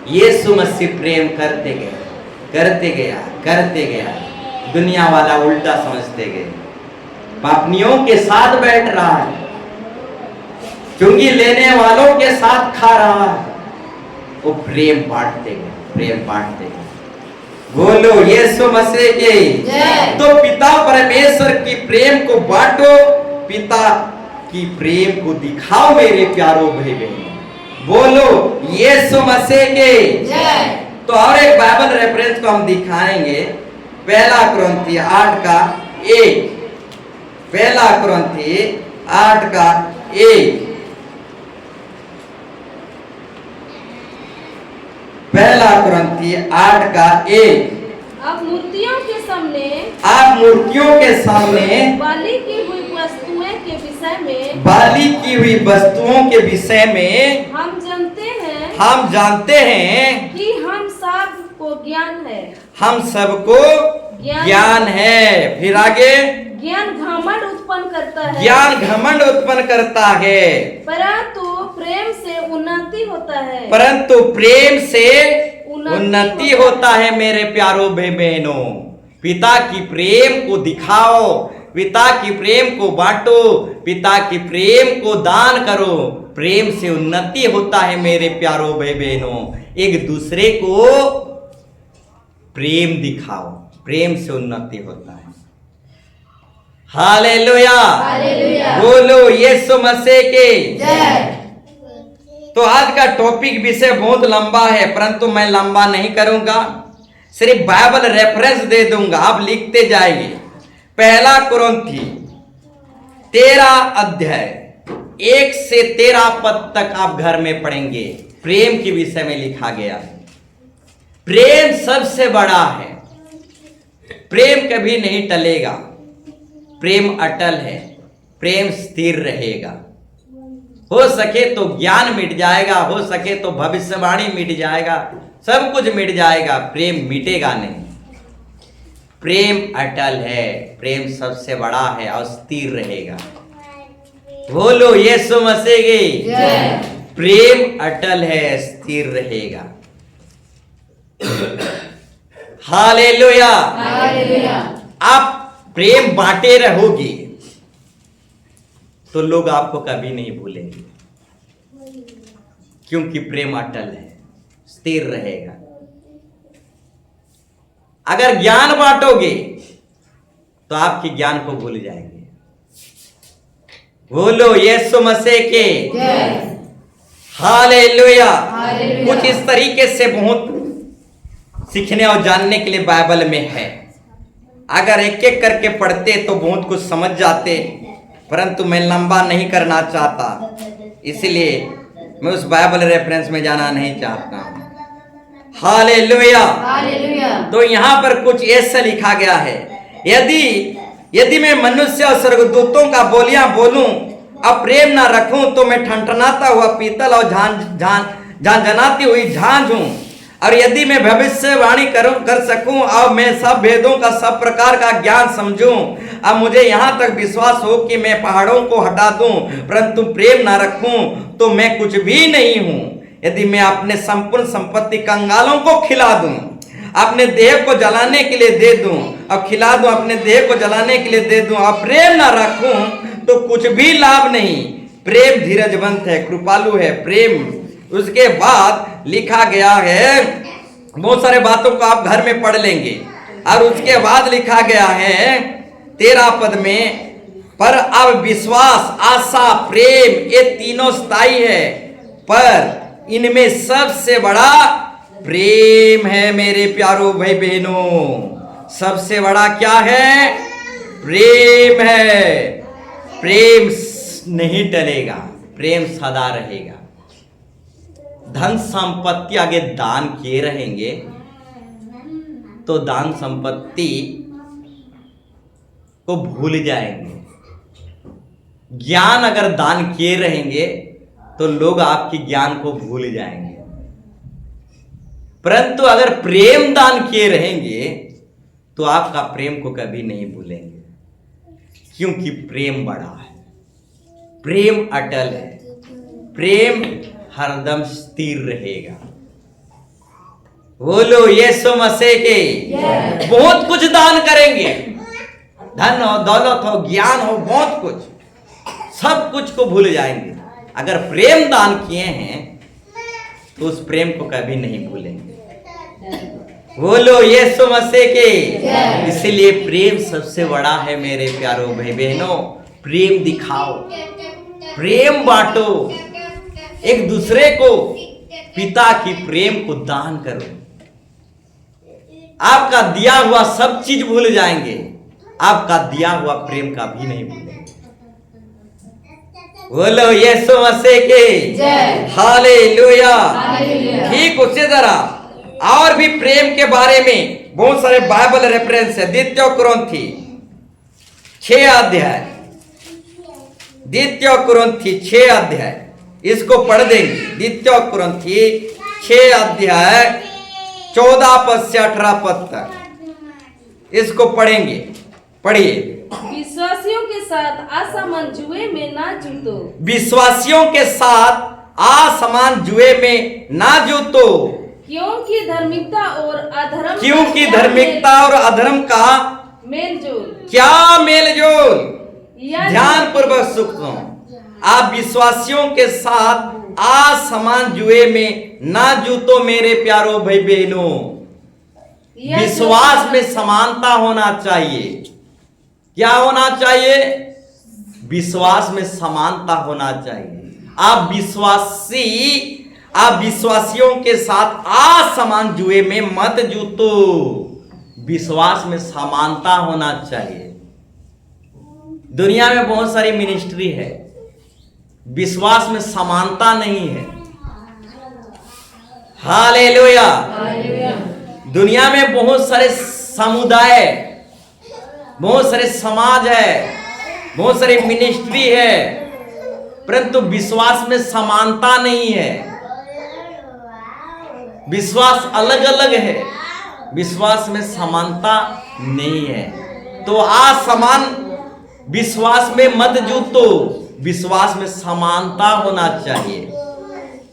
यीशु मसीह प्रेम करते गया, करते गया, करते गया। दुनिया वाला उल्टा समझते गए, पापनियों के साथ बैठ रहा है, चुंगी लेने वालों के साथ खा रहा है। वो प्रेम बांटते गए, प्रेम बांटते गए। बोलो यीशु मसीह के। तो पिता परमेश्वर की प्रेम को बांटो, पिता की प्रेम को दिखाओ मेरे प्यारों भाई बहनों। बोलो यीशु मसीह के। तो और एक बाइबल रेफरेंस को हम दिखाएंगे, पहला कुरिन्थी 8:1। पहला कुरिन्थी 8:1। पहला कुरिन्थी 8:1। आप मूर्तियों के सामने आप मूर्तियों के सामने बाली की हुई वस्तुएं के विषय में बाली की हुई वस्तुओं के विषय में हम जानते हैं कि हम सबको ज्ञान है। हम सबको ज्ञान है। फिर आगे, ज्ञान घमंड उत्पन्न करता है, ज्ञान घमंड उत्पन्न करता है, परंतु प्रेम से उन्नति होता है। परंतु प्रेम से उन्नति होता है। मेरे प्यारो भाई बहनों, पिता की प्रेम को दिखाओ, पिता की प्रेम को बांटो, पिता की प्रेम को दान करो। प्रेम से उन्नति होता है मेरे प्यारो भाई बहनों। एक दूसरे को प्रेम दिखाओ, प्रेम से उन्नति होता है। Hallelujah, hallelujah. बोलो यीशु मसीह के जय। तो आज का टॉपिक विषय बहुत लंबा है, परंतु मैं लंबा नहीं करूंगा, सिर्फ बाइबल रेफरेंस दे दूंगा, आप लिखते जाएंगे। पहला कुरिन्थी 13 1 से 13 पद तक आप घर में पढ़ेंगे। प्रेम के विषय में लिखा गया है। प्रेम सबसे बड़ा है, प्रेम कभी नहीं टलेगा, प्रेम अटल है, प्रेम स्थिर रहेगा। हो सके तो ज्ञान मिट जाएगा, हो सके तो भविष्यवाणी मिट जाएगा, सब कुछ मिट जाएगा, प्रेम मिटेगा नहीं। प्रेम अटल है, प्रेम सबसे बड़ा है और स्थिर रहेगा। बोलो यीशु मसीह की जय। प्रेम अटल है, स्थिर रहेगा। हालेलुया। हालेलुया। आप प्रेम बांटे रहोगे तो लोग आपको कभी नहीं भूलेंगे, क्योंकि प्रेम अटल है, स्थिर रहेगा। अगर ज्ञान बांटोगे तो आपके ज्ञान को भूल जाएंगे। बोलो यीशु मसीह के जय। हालेलुया। हालेलुया। कुछ इस तरीके से बहुत सीखने और जानने के लिए बाइबल में है। अगर एक एक करके पढ़ते तो बहुत कुछ समझ जाते, परंतु मैं लंबा नहीं करना चाहता, इसलिए मैं उस बाइबल रेफरेंस में जाना नहीं चाहता हूं। हालेलुया। हालेलुया। तो यहां पर कुछ ऐसा लिखा गया है, यदि मैं मनुष्य और स्वर्गदूतों का बोलियां बोलूं और प्रेम ना रखूं तो मैं ठनठनाता हुआ पीतल और झनझनाती हुई झांझ हूं। और यदि मैं भविष्यवाणी कर सकूं और मैं सब भेदों का सब प्रकार का ज्ञान समझूं, अब मुझे यहाँ तक विश्वास हो कि मैं पहाड़ों को हटा दूं, परंतु प्रेम ना रखूं तो मैं कुछ भी नहीं हूं। यदि मैं अपने संपूर्ण संपत्ति कंगालों को खिला दूं, अपने देह को जलाने के लिए दे दूं और खिला दूं, अपने देह को जलाने के लिए दे दूं और प्रेम ना रखूं तो कुछ भी लाभ नहीं। प्रेम धीरजवंत है, कृपालु है, प्रेम। उसके बाद लिखा गया है, बहुत सारे बातों को आप घर में पढ़ लेंगे। और उसके बाद लिखा गया है 13 पद में, पर अब विश्वास, आशा, प्रेम ये तीनों स्थायी है, पर इनमें सबसे बड़ा प्रेम है। मेरे प्यारो भाई बहनों, सबसे बड़ा क्या है? प्रेम है। प्रेम नहीं टलेगा, प्रेम सदा रहेगा। धन संपत्ति आगे दान किए रहेंगे तो दान संपत्ति को भूल जाएंगे। ज्ञान अगर दान किए रहेंगे तो लोग आपके ज्ञान को भूल जाएंगे, परंतु अगर प्रेम दान किए रहेंगे तो आपका प्रेम को कभी नहीं भूलेंगे, क्योंकि प्रेम बड़ा है, प्रेम अटल है, प्रेम हरदम स्थिर रहेगा। बोलो यीशु मसीह के। बहुत कुछ दान करेंगे, धन हो, दौलत हो, ज्ञान हो, बहुत कुछ, सब कुछ को भूल जाएंगे। अगर प्रेम दान किए हैं तो उस प्रेम को कभी नहीं भूलेंगे। बोलो यीशु मसीह के। इसलिए प्रेम सबसे बड़ा है मेरे प्यारो भाई बहनों। प्रेम दिखाओ, प्रेम बांटो, एक दूसरे को पिता की प्रेम को दान करो। आपका दिया हुआ सब चीज भूल जाएंगे, आपका दिया हुआ प्रेम का भी नहीं भूलेंगे। बोलो यीशु मसीह के। जय। हालेलुया। हालेलुया। ठीक उसी तरह और भी प्रेम के बारे में बहुत सारे बाइबल रेफरेंस है। द्वितीय कुरिन्थी 6 अध्याय, द्वितीय कुरिन्थी 6 अध्याय, इसको पढ़ देंगे। द्वितीय कुरिन्थी 6 अध्याय 14 पद से 18 पद तक इसको पढ़ेंगे। पढ़िए। विश्वासियों के साथ असमान जुए में ना जूतो। विश्वासियों के साथ असमान जुए में ना जूतो, क्योंकि धार्मिकता और अधर्म क्योंकि धार्मिकता और अधर्म का मेलजोल क्या मेलजोल। या ध्यान पूर्वक सुनो। आप विश्वासियों के साथ असमान जुए में ना जूतो मेरे प्यारो भाई बहनों। या विश्वास में समानता होना चाहिए। क्या होना चाहिए? विश्वास में समानता होना चाहिए। आप विश्वासियों के साथ असमान जुए में मत जूतो। विश्वास में समानता होना चाहिए। दुनिया में बहुत सारी मिनिस्ट्री है, विश्वास में समानता नहीं है। हालेलुया। हालेलुया। दुनिया में बहुत सारे समुदाय, बहुत सारे समाज है, बहुत सारी मिनिस्ट्री है, परंतु विश्वास में समानता नहीं है। विश्वास अलग अलग है, विश्वास में समानता नहीं है। तो असमान विश्वास में मत जूतो। विश्वास में समानता होना चाहिए।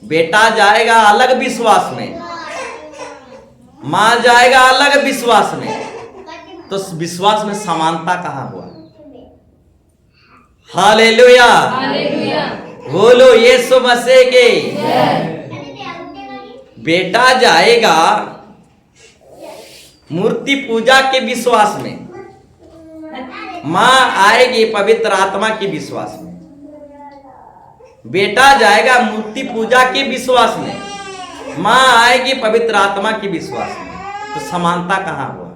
बेटा जाएगा अलग विश्वास में, मां जाएगा अलग विश्वास में, तो विश्वास में समानता कहां हुआ? हालेलुया। हालेलुया। बोलो यीशु मसीह के। जय। बेटा जाएगा मूर्ति पूजा के विश्वास में, मां आएगी पवित्र आत्मा के विश्वास में। बेटा जाएगा मूर्ति पूजा के विश्वास में, मां आएगी पवित्र आत्मा के विश्वास में। तो समानता कहां हुआ?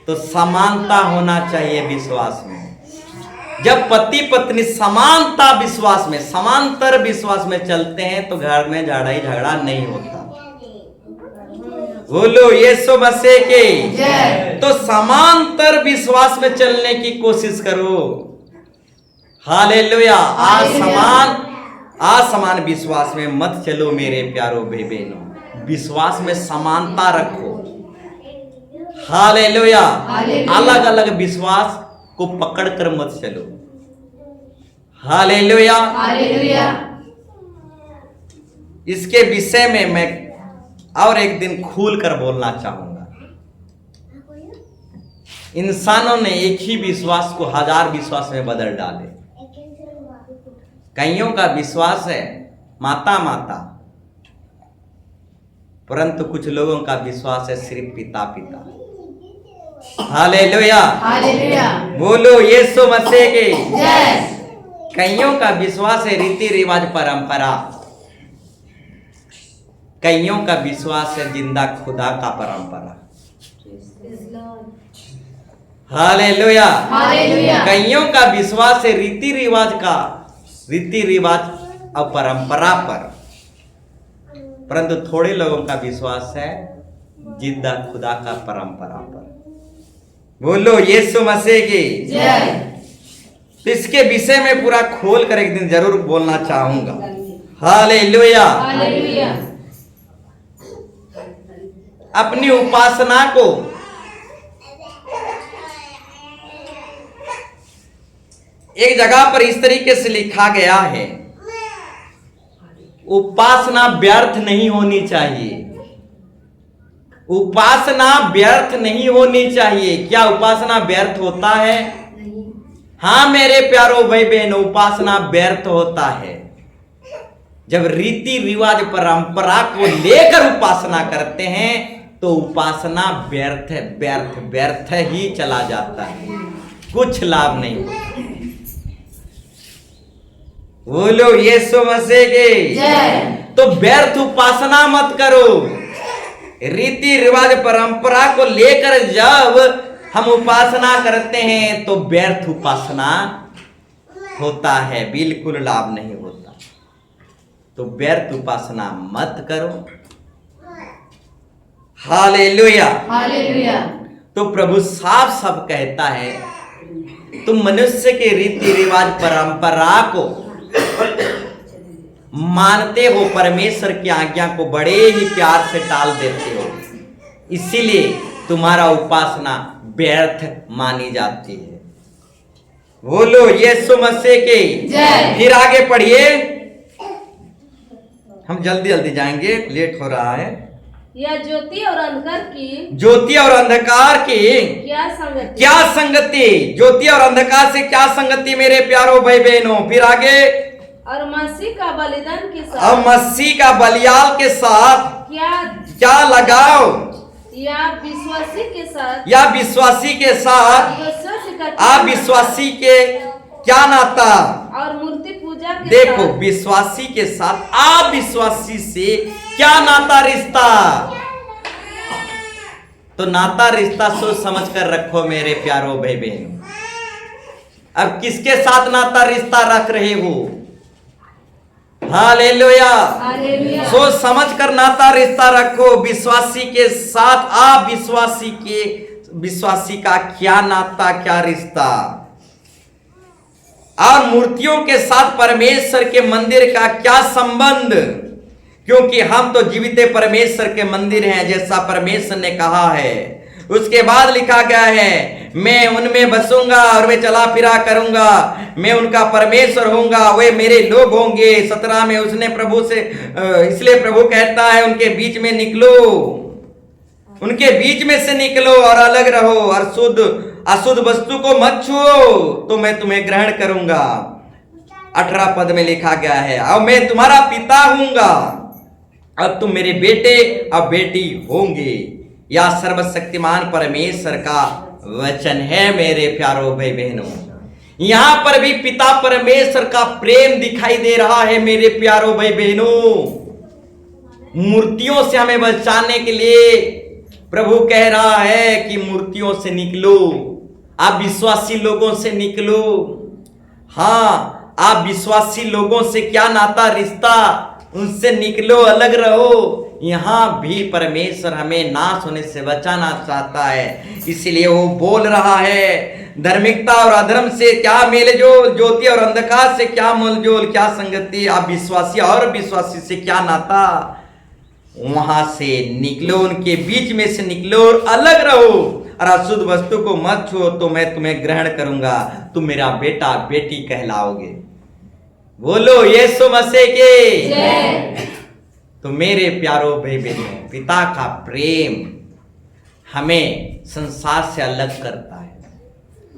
तो समानता होना चाहिए विश्वास में। जब पति पत्नी समानता विश्वास में, समांतर विश्वास में चलते हैं तो घर में लड़ाई झगड़ा नहीं होता। बोलो यीशु मसीह के। जय। तो समांतर विश्वास में चलने की कोशिश करो। हालेलुया। असमान विश्वास में मत चलो मेरे प्यारो भाई बहनों। विश्वास में समानता रखो। हालेलुया। हालेलुया। अलग अलग विश्वास को पकड़कर मत चलो। हालेलुया। हालेलुया। इसके विषय में मैं और एक दिन खुलकर बोलना चाहूंगा। इंसानों ने एक ही विश्वास को 1000 विश्वास में बदल डाले। कईयों का विश्वास है माता माता, परंतु कुछ लोगों का विश्वास है सिर्फ पिता पिता। हालेलुया। हालेलुया। बोलो यीशु मसीह के। जय। कईयों का विश्वास है रीति रिवाज परंपरा, कईयों का विश्वास है जिंदा खुदा का परंपरा। हालेलुया। हालेलुया। कईयों का विश्वास है रीति रिवाज और परंपरा पर, परंतु थोड़े लोगों का विश्वास है जिंदा खुदा का परंपरा पर। बोलो यीशु मसीह की जय। तो इसके विषय में पूरा खोल कर एक दिन जरूर बोलना चाहूंगा। हालेलुया। हालेलुया। अपनी उपासना को एक जगह पर इस तरीके से लिखा गया है, उपासना व्यर्थ नहीं होनी चाहिए। उपासना व्यर्थ नहीं होनी चाहिए। क्या उपासना व्यर्थ होता है? हाँ मेरे प्यारो भाई बहनों, उपासना व्यर्थ होता है जब रीति रिवाज परंपरा को लेकर उपासना करते हैं तो उपासना व्यर्थ व्यर्थ ही चला जाता है, कुछ लाभ नहीं होता। बोलो यीशु मसीह के जय। तो व्यर्थ उपासना मत करो। रीति रिवाज परंपरा को लेकर जब हम उपासना करते हैं तो व्यर्थ उपासना होता है, बिल्कुल लाभ नहीं होता। तो व्यर्थ उपासना मत करो। हालेलुया। हालेलुया। तो प्रभु साफ साफ कहता है, तुम मनुष्य के रीति रिवाज परंपरा को मानते हो, परमेश्वर की आज्ञा को बड़े ही प्यार से टाल देते हो, इसीलिए तुम्हारा उपासना व्यर्थ मानी जाती है। बोलो यीशु मसीह की जय। फिर आगे पढ़िए, हम जल्दी जल्दी जाएंगे, लेट हो रहा है। या ज्योति और अंधकार की ज्योति और अंधकार की क्या संगति? क्या संगति? ज्योति और अंधकार से क्या संगति मेरे प्यारो भाई बहनों? फिर आगे, और मसीह का बलिदान के अब साथ मसीह का बलियाल के साथ क्या क्या लगाओ? या विश्वासी के साथ या विश्वासी के साथ विश्वासी का क्या अविश्वासी के क्या नाता? और मूर्ति पूजा के देखो, साथ विश्वासी के साथ अविश्वासी से क्या नाता रिश्ता? तो नाता रिश्ता सोच समझ कर रखो मेरे प्यारो भाई बहनों। अब किसके साथ नाता रिश्ता रख रहे हो? हालेलुया। हालेलुया। सोच समझ कर नाता रिश्ता रखो। विश्वासी के साथ विश्वासी का क्या नाता, क्या रिश्ता? और मूर्तियों के साथ परमेश्वर के मंदिर का क्या संबंध? क्योंकि हम तो जीवित परमेश्वर के मंदिर हैं, जैसा परमेश्वर ने कहा है। उसके बाद लिखा गया है, मैं उनमें बसूंगा और वे चला फिरा करूंगा, मैं उनका परमेश्वर होऊंगा, वे मेरे लोग होंगे। 17 में उसने प्रभु से इसलिए प्रभु कहता है, उनके बीच में निकलो, उनके बीच में से निकलो और अलग रहो, और अशुद्ध वस्तु को मत छुओ, तो मैं तुम्हें ग्रहण करूंगा। 18 पद में लिखा गया है, अब मैं तुम्हारा पिता हूंगा, अब तुम मेरे बेटे और बेटी होंगे। या सर्वशक्तिमान परमेश्वर का वचन है मेरे प्यारो भाई बहनों। यहां पर भी पिता परमेश्वर का प्रेम दिखाई दे रहा है मेरे प्यारो भाई बहनों। मूर्तियों से हमें बचाने के लिए प्रभु कह रहा है कि मूर्तियों से निकलो, आप विश्वासी लोगों से निकलो। हाँ, आप विश्वासी लोगों से क्या नाता रिश्ता, उनसे निकलो, अलग रहो। यहां भी परमेश्वर हमें नाश होने से बचाना चाहता है, इसलिए वो बोल रहा है, धार्मिकता और अधर्म से क्या मेलजोल, ज्योति और अंधकार से क्या मेलजोल, क्या संगति, आप विश्वासी और विश्वासी से क्या नाता? वहां से निकलो, उनके बीच में से निकलो और अलग रहो, और अशुद्ध वस्तु को मत छुओ, तो मैं तुम्हें ग्रहण करूंगा, तुम मेरा बेटा बेटी कहलाओगे। बोलो यीशु मसीह की जय। तो मेरे प्यारो भाई बहनों, पिता का प्रेम हमें संसार से अलग करता है,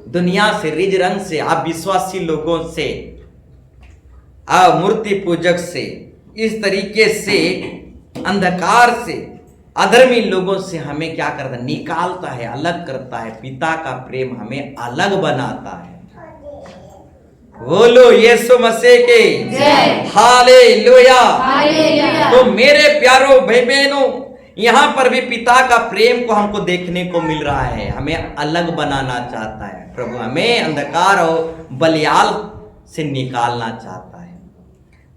दुनिया से, रिज रंग से, आप विश्वासी लोगों से, मूर्ति पूजक से, इस तरीके से अंधकार से, अधर्मी लोगों से हमें क्या करता है? निकालता है, अलग करता है। पिता का प्रेम हमें अलग बनाता है। बोलो यीशु मसीह के जय। हालेलुया। हालेलुया। तो मेरे प्यारो भाई बहनों, यहां पर भी पिता का प्रेम को हमको देखने को मिल रहा है। हमें अलग बनाना चाहता है प्रभु, हमें अंधकार और बलियाल से निकालना चाहता है।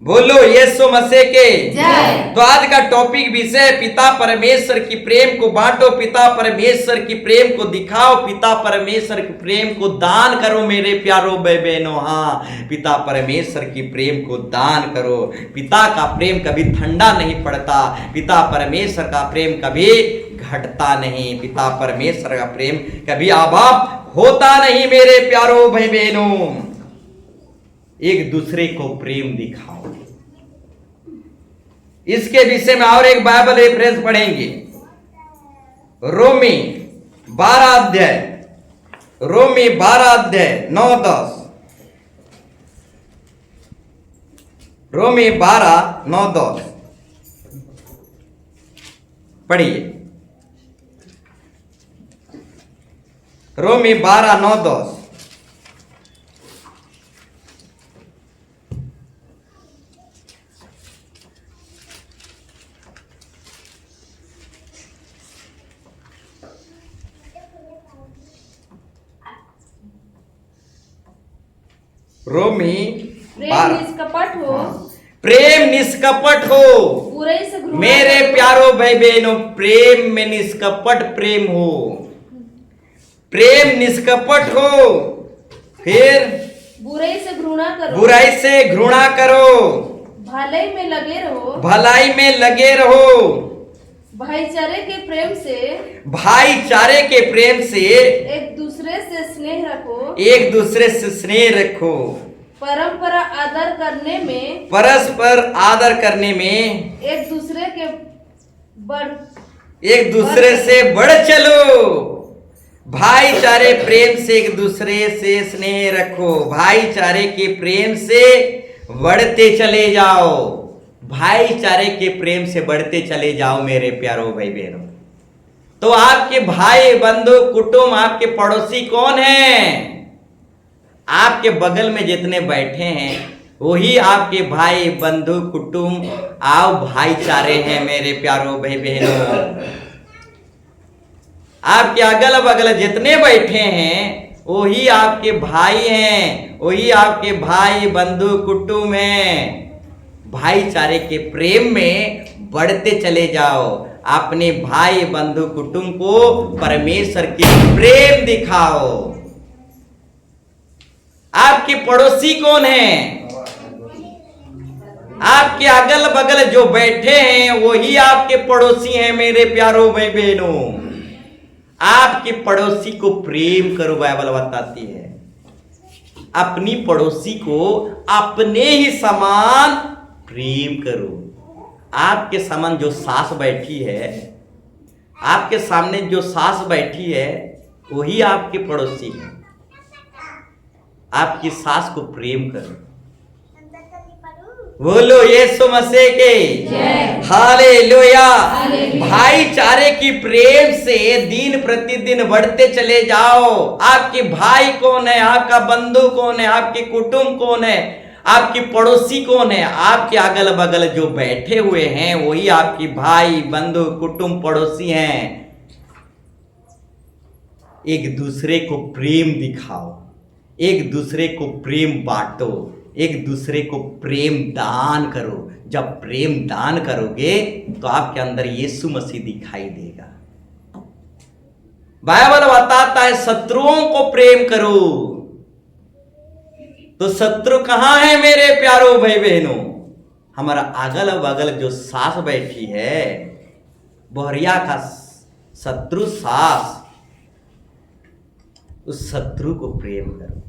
बोलो यीशु मसीह के जय। तो आज का टॉपिक विषय, पिता परमेश्वर की प्रेम को बांटो, पिता परमेश्वर की प्रेम को दिखाओ, पिता परमेश्वर के प्रेम को दान करो मेरे प्यारो भाई बहनों। हाँ, पिता परमेश्वर की प्रेम को दान करो। पिता का प्रेम कभी ठंडा नहीं पड़ता, पिता परमेश्वर का प्रेम कभी घटता नहीं, पिता परमेश्वर का प्रेम कभी अभाव होता नहीं मेरे प्यारो भाई बहनों। एक दूसरे को प्रेम दिखाओ। इसके विषय में और एक बाइबल रेफरेंस पढ़ेंगे, रोमी 12 अध्याय, रोमी 12 अध्याय 9-10, रोमी 12:9-10 पढ़िए। रोमी 12:9-10। रोमी प्रेम 12। निष्कपट हो, प्रेम निष्कपट हो। बुराई से घृणा मेरे करो। प्यारो भाई बहनों, प्रेम में निष्कपट प्रेम हो, प्रेम निष्कपट हो। फिर बुराई से घृणा करो। बुराई से घृणा करो, भलाई में लगे रहो। भलाई में लगे रहो, भाईचारे के प्रेम से भाईचारे के प्रेम से एक दूसरे से स्नेह रखो। एक दूसरे से स्नेह रखो, परंपरा आदर करने में परस्पर आदर करने में एक दूसरे के बढ़ एक दूसरे से बढ़ चलो। भाईचारे प्रेम से एक दूसरे से स्नेह रखो, भाईचारे के प्रेम से बढ़ते चले जाओ, भाईचारे के प्रेम से बढ़ते चले जाओ मेरे प्यारो भाई बहनों। तो आपके भाई बंधु कुटुंब आपके पड़ोसी कौन हैं? आपके बगल में जितने बैठे हैं वही आपके भाई बंधु कुटुंब आओ भाईचारे हैं मेरे प्यारो भाई बहनों। आपके अगल बगल जितने बैठे हैं वही आपके भाई हैं, वही आपके भाई बंधु कुटुंब हैं। भाईचारे के प्रेम में बढ़ते चले जाओ, अपने भाई बंधु कुटुंब को परमेश्वर की प्रेम दिखाओ। आपके पड़ोसी कौन हैं? आपके अगल बगल जो बैठे हैं वही आपके पड़ोसी हैं मेरे प्यारो भाई बहनों। आपके पड़ोसी को प्रेम करो, बाइबल बताती है। अपनी पड़ोसी को अपने ही समान प्रेम करो। आपके समान जो सास बैठी है, आपके सामने जो सास बैठी है वही आपके पड़ोसी है। आपकी सास को प्रेम करो। बोलो यीशु मसीह के हालेलुया। भाईचारे की प्रेम से दिन प्रतिदिन बढ़ते चले जाओ। आपके भाई कौन है? आपका बंधु कौन है? आपके कुटुंब कौन है? आपकी पड़ोसी कौन है? आपके अगल बगल जो बैठे हुए हैं वही आपकी भाई बंधु कुटुंब पड़ोसी हैं। एक दूसरे को प्रेम दिखाओ, एक दूसरे को प्रेम बांटो, एक दूसरे को प्रेम दान करो। जब प्रेम दान करोगे तो आपके अंदर यीशु मसीह दिखाई देगा। बाइबल बताता है शत्रुओं को प्रेम करो। तो शत्रु कहां है मेरे प्यारो भाई बहनों? हमारा अगल बगल जो सास बैठी है, बोहरिया का शत्रु सास, उस शत्रु को प्रेम करो।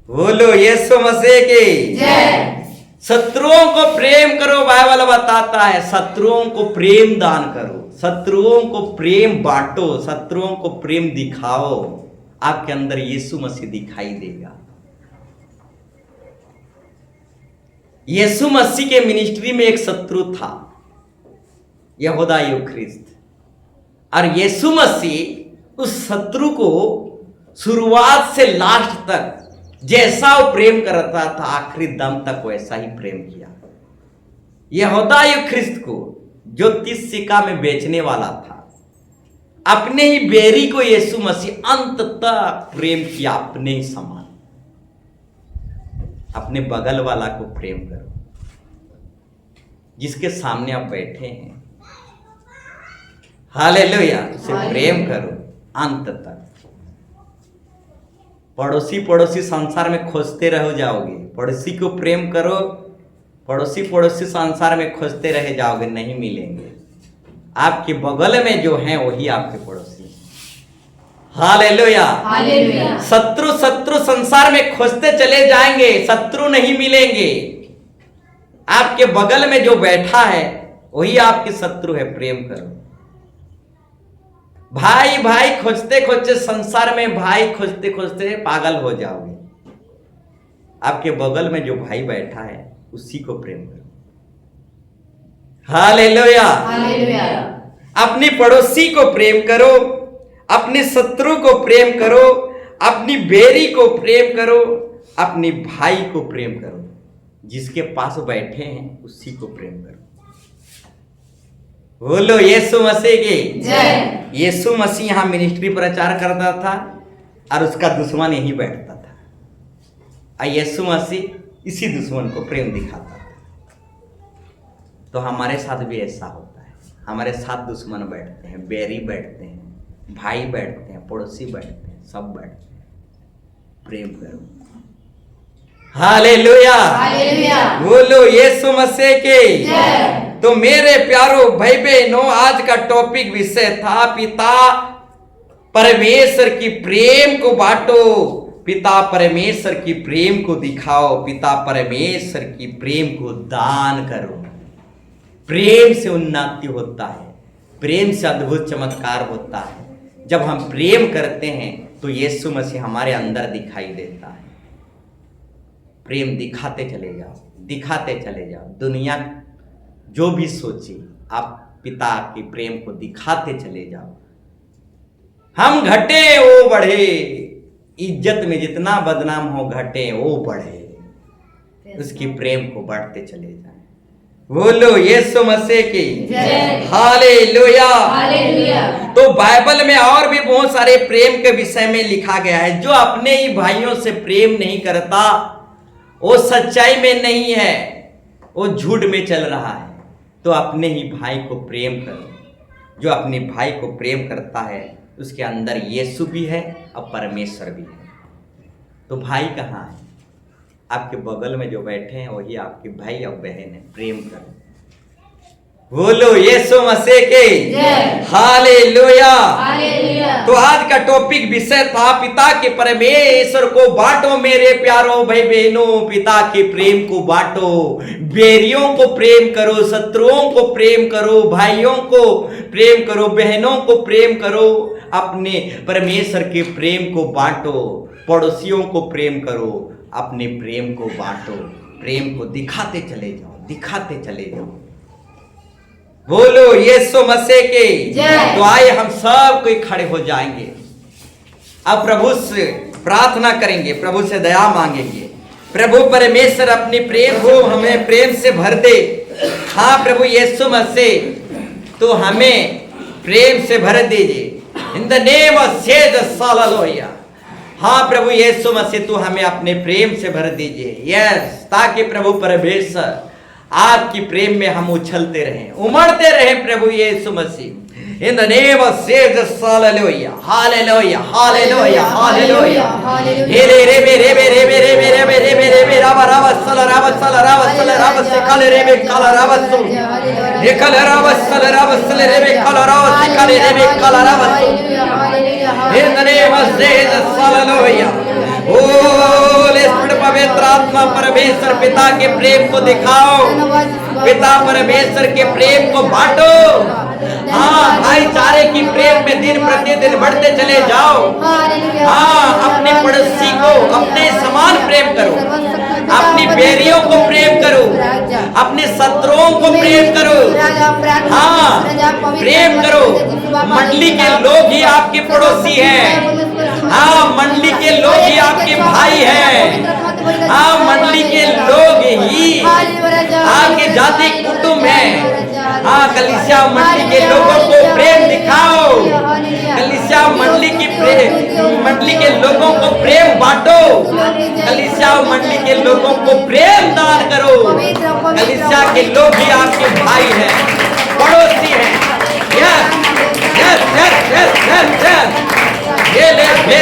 बोलो यीशु मसीह की जय। शत्रुओं को प्रेम करो। बाइबल बताता है शत्रुओं को प्रेम दान करो, शत्रुओं को प्रेम बांटो, शत्रुओं को प्रेम दिखाओ। आपके अंदर यीशु मसीह दिखाई देगा। यीशु मसीह के मिनिस्ट्री में एक शत्रु था, यहूदा यूख्रिस्त, और यीशु मसीह उस शत्रु को शुरुआत से लास्ट तक जैसा वो प्रेम करता था आखिरी दम तक वैसा ही प्रेम किया। यहूदा यूख्रिस्त को जो 30 सिक्का में बेचने वाला था, अपने ही बेरी को यीशु मसीह अंत तक प्रेम किया, अपने ही समान। अपने बगल वाला को प्रेम करो, जिसके सामने आप बैठे हैं। हालेलुया। उसे प्रेम करो अंत तक। पड़ोसी पड़ोसी संसार में खोजते रह जाओगे, पड़ोसी को प्रेम करो। पड़ोसी पड़ोसी संसार में खोजते रह जाओगे, नहीं मिलेंगे। आपके बगल में जो हैं वही आपके पड़ोसी। हालेलुया। हालेलुया। शत्रु शत्रु संसार में खोजते चले जाएंगे, शत्रु नहीं मिलेंगे। आपके बगल में जो बैठा है वही आपके शत्रु है। प्रेम करो। भाई भाई खोजते खोजते संसार में भाई खोजते खोजते पागल हो जाओगे। आपके बगल में जो भाई बैठा है उसी को प्रेम करो। हालेलुया। हालेलुया। अपनी पड़ोसी को प्रेम करो, अपने शत्रु को प्रेम करो, अपनी बेरी को प्रेम करो, अपने भाई को प्रेम करो। जिसके पास बैठे हैं उसी को प्रेम करो। बोलो यीशु मसीह की जय। यीशु मसीह यहां मिनिस्ट्री प्रचार करता था और उसका दुश्मन यहीं बैठता था, और यीशु मसीह इसी दुश्मन को प्रेम दिखाता था। तो हमारे साथ भी ऐसा होता है। हमारे साथ दुश्मन बैठते हैं, बैरी बैठते हैं, भाई बैठते हैं, पड़ोसी बैठते हैं, सब बैठते हैं। प्रेम करो। Hallelujah, hallelujah. बोलो यीशु मसीह की जय। तो मेरे प्यारो भाई बहनों, आज का टॉपिक विषय था पिता परमेश्वर की प्रेम को बांटो, पिता परमेश्वर की प्रेम को दिखाओ, पिता परमेश्वर की प्रेम को दान करो। प्रेम से उन्नति होता है, प्रेम से अद्भुत चमत्कार होता है। जब हम प्रेम करते हैं तो यीशु मसीह हमारे अंदर दिखाई देता है। प्रेम दिखाते चले जाओ, दिखाते चले जाओ। दुनिया जो भी सोचे, आप पिता की प्रेम को दिखाते चले जाओ। हम घटे वो बढ़े, इज्जत में जितना बदनाम हो घटे वो बढ़े, उसकी प्रेम को बढ़ते चले जाए। बोलो यीशु मसीह की जय। Hallelujah, hallelujah. तो बाइबल में और भी बहुत सारे प्रेम के विषय में लिखा गया है। जो अपने ही भाइयों से प्रेम नहीं करता वो सच्चाई में नहीं है, वो झूठ में चल रहा है। तो अपने ही भाई को प्रेम करो। जो अपने भाई को प्रेम करता है उसके अंदर यीशु भी है और परमेश्वर भी है। तो भाई कहाँ है? आपके बगल में जो बैठे हैं वही आपके भाई और बहन है। प्रेम करो। बोलो यीशु मसीह की जय। हालेलुया। हालेलुया। तो आज का टॉपिक विषय था पिता के परमेश्वर को बांटो। मेरे प्यारो भाई बहनों, पिता के प्रेम को बांटो। बैरियों को प्रेम करो, शत्रुओं को प्रेम करो, भाइयों को प्रेम करो, बहनों को प्रेम करो। अपने परमेश्वर के प्रेम को बांटो। पड़ोसियों को प्रेम करो, अपने प्रेम को बांटो। प्रेम को दिखाते चले जाओ, दिखाते चले जाओ। बोलो यीशु मसीह की जय। तो आइए हम सब कोई खड़े हो जाएंगे। अब प्रभु से प्रार्थना करेंगे, प्रभु से दया मांगेंगे। प्रभु परमेश्वर अपनी प्रेम को हमें प्रेम से भर दे। हाँ प्रभु यीशु मसीह तो हमें प्रेम से भर दीजिए। इन the name of Jesus hallelujah. हाँ प्रभु यीशु मसीह तू हमें अपने प्रेम से भर दीजिए। यस, ताकि प्रभु परमेश्वर आपकी प्रेम में हम उछलते रहें, उमड़ते रहें प्रभु Yeshu Masih. In the name of Jesus hallelujah, hallelujah, hallelujah, hallelujah. हे रे रे रे रे रे रे रे रे रे रे रे रे रे रावा रावा सल रावा सल रावा सल रावा से काले रे बे काला रावा सु हे काले रावा सल रे बे काला रावा से काले रे बे काला रावा सु। इन the name of Jesus hallelujah. Holi spirit पवित्र आत्मा परमेश्वर पिता के प्रेम को दिखाओ, पिता परमेश्वर के प्रेम को बांटो। हाँ, भाईचारे की प्रेम में दिन प्रतिदिन बढ़ते चले जाओ। हाँ, अपने पड़ोसी को अपने समान प्रेम करो, अपनी बैरियों को प्रेम करो, अपने शत्रुओं को प्रेम करो। हाँ, प्रेम करो। मंडली के लोग ही आपके पड़ोसी हैं। हाँ, मंडली के लोग ही आपके भाई हैं। हाँ, मंडली के लोग ही आपके जाति कुटुंब हैं। हाँ, कलीसिया मंडली के लोगों को प्रेम दिखाओ। कलीसिया मंडली के लोगों को प्रेम बांटो। कलीसिया मंडली के लोगों को प्रेम दान करो। कलीसिया के लोग भी आपके भाई हैं, पड़ोसी हैं। Yes yes yes yes yes yes. ये ले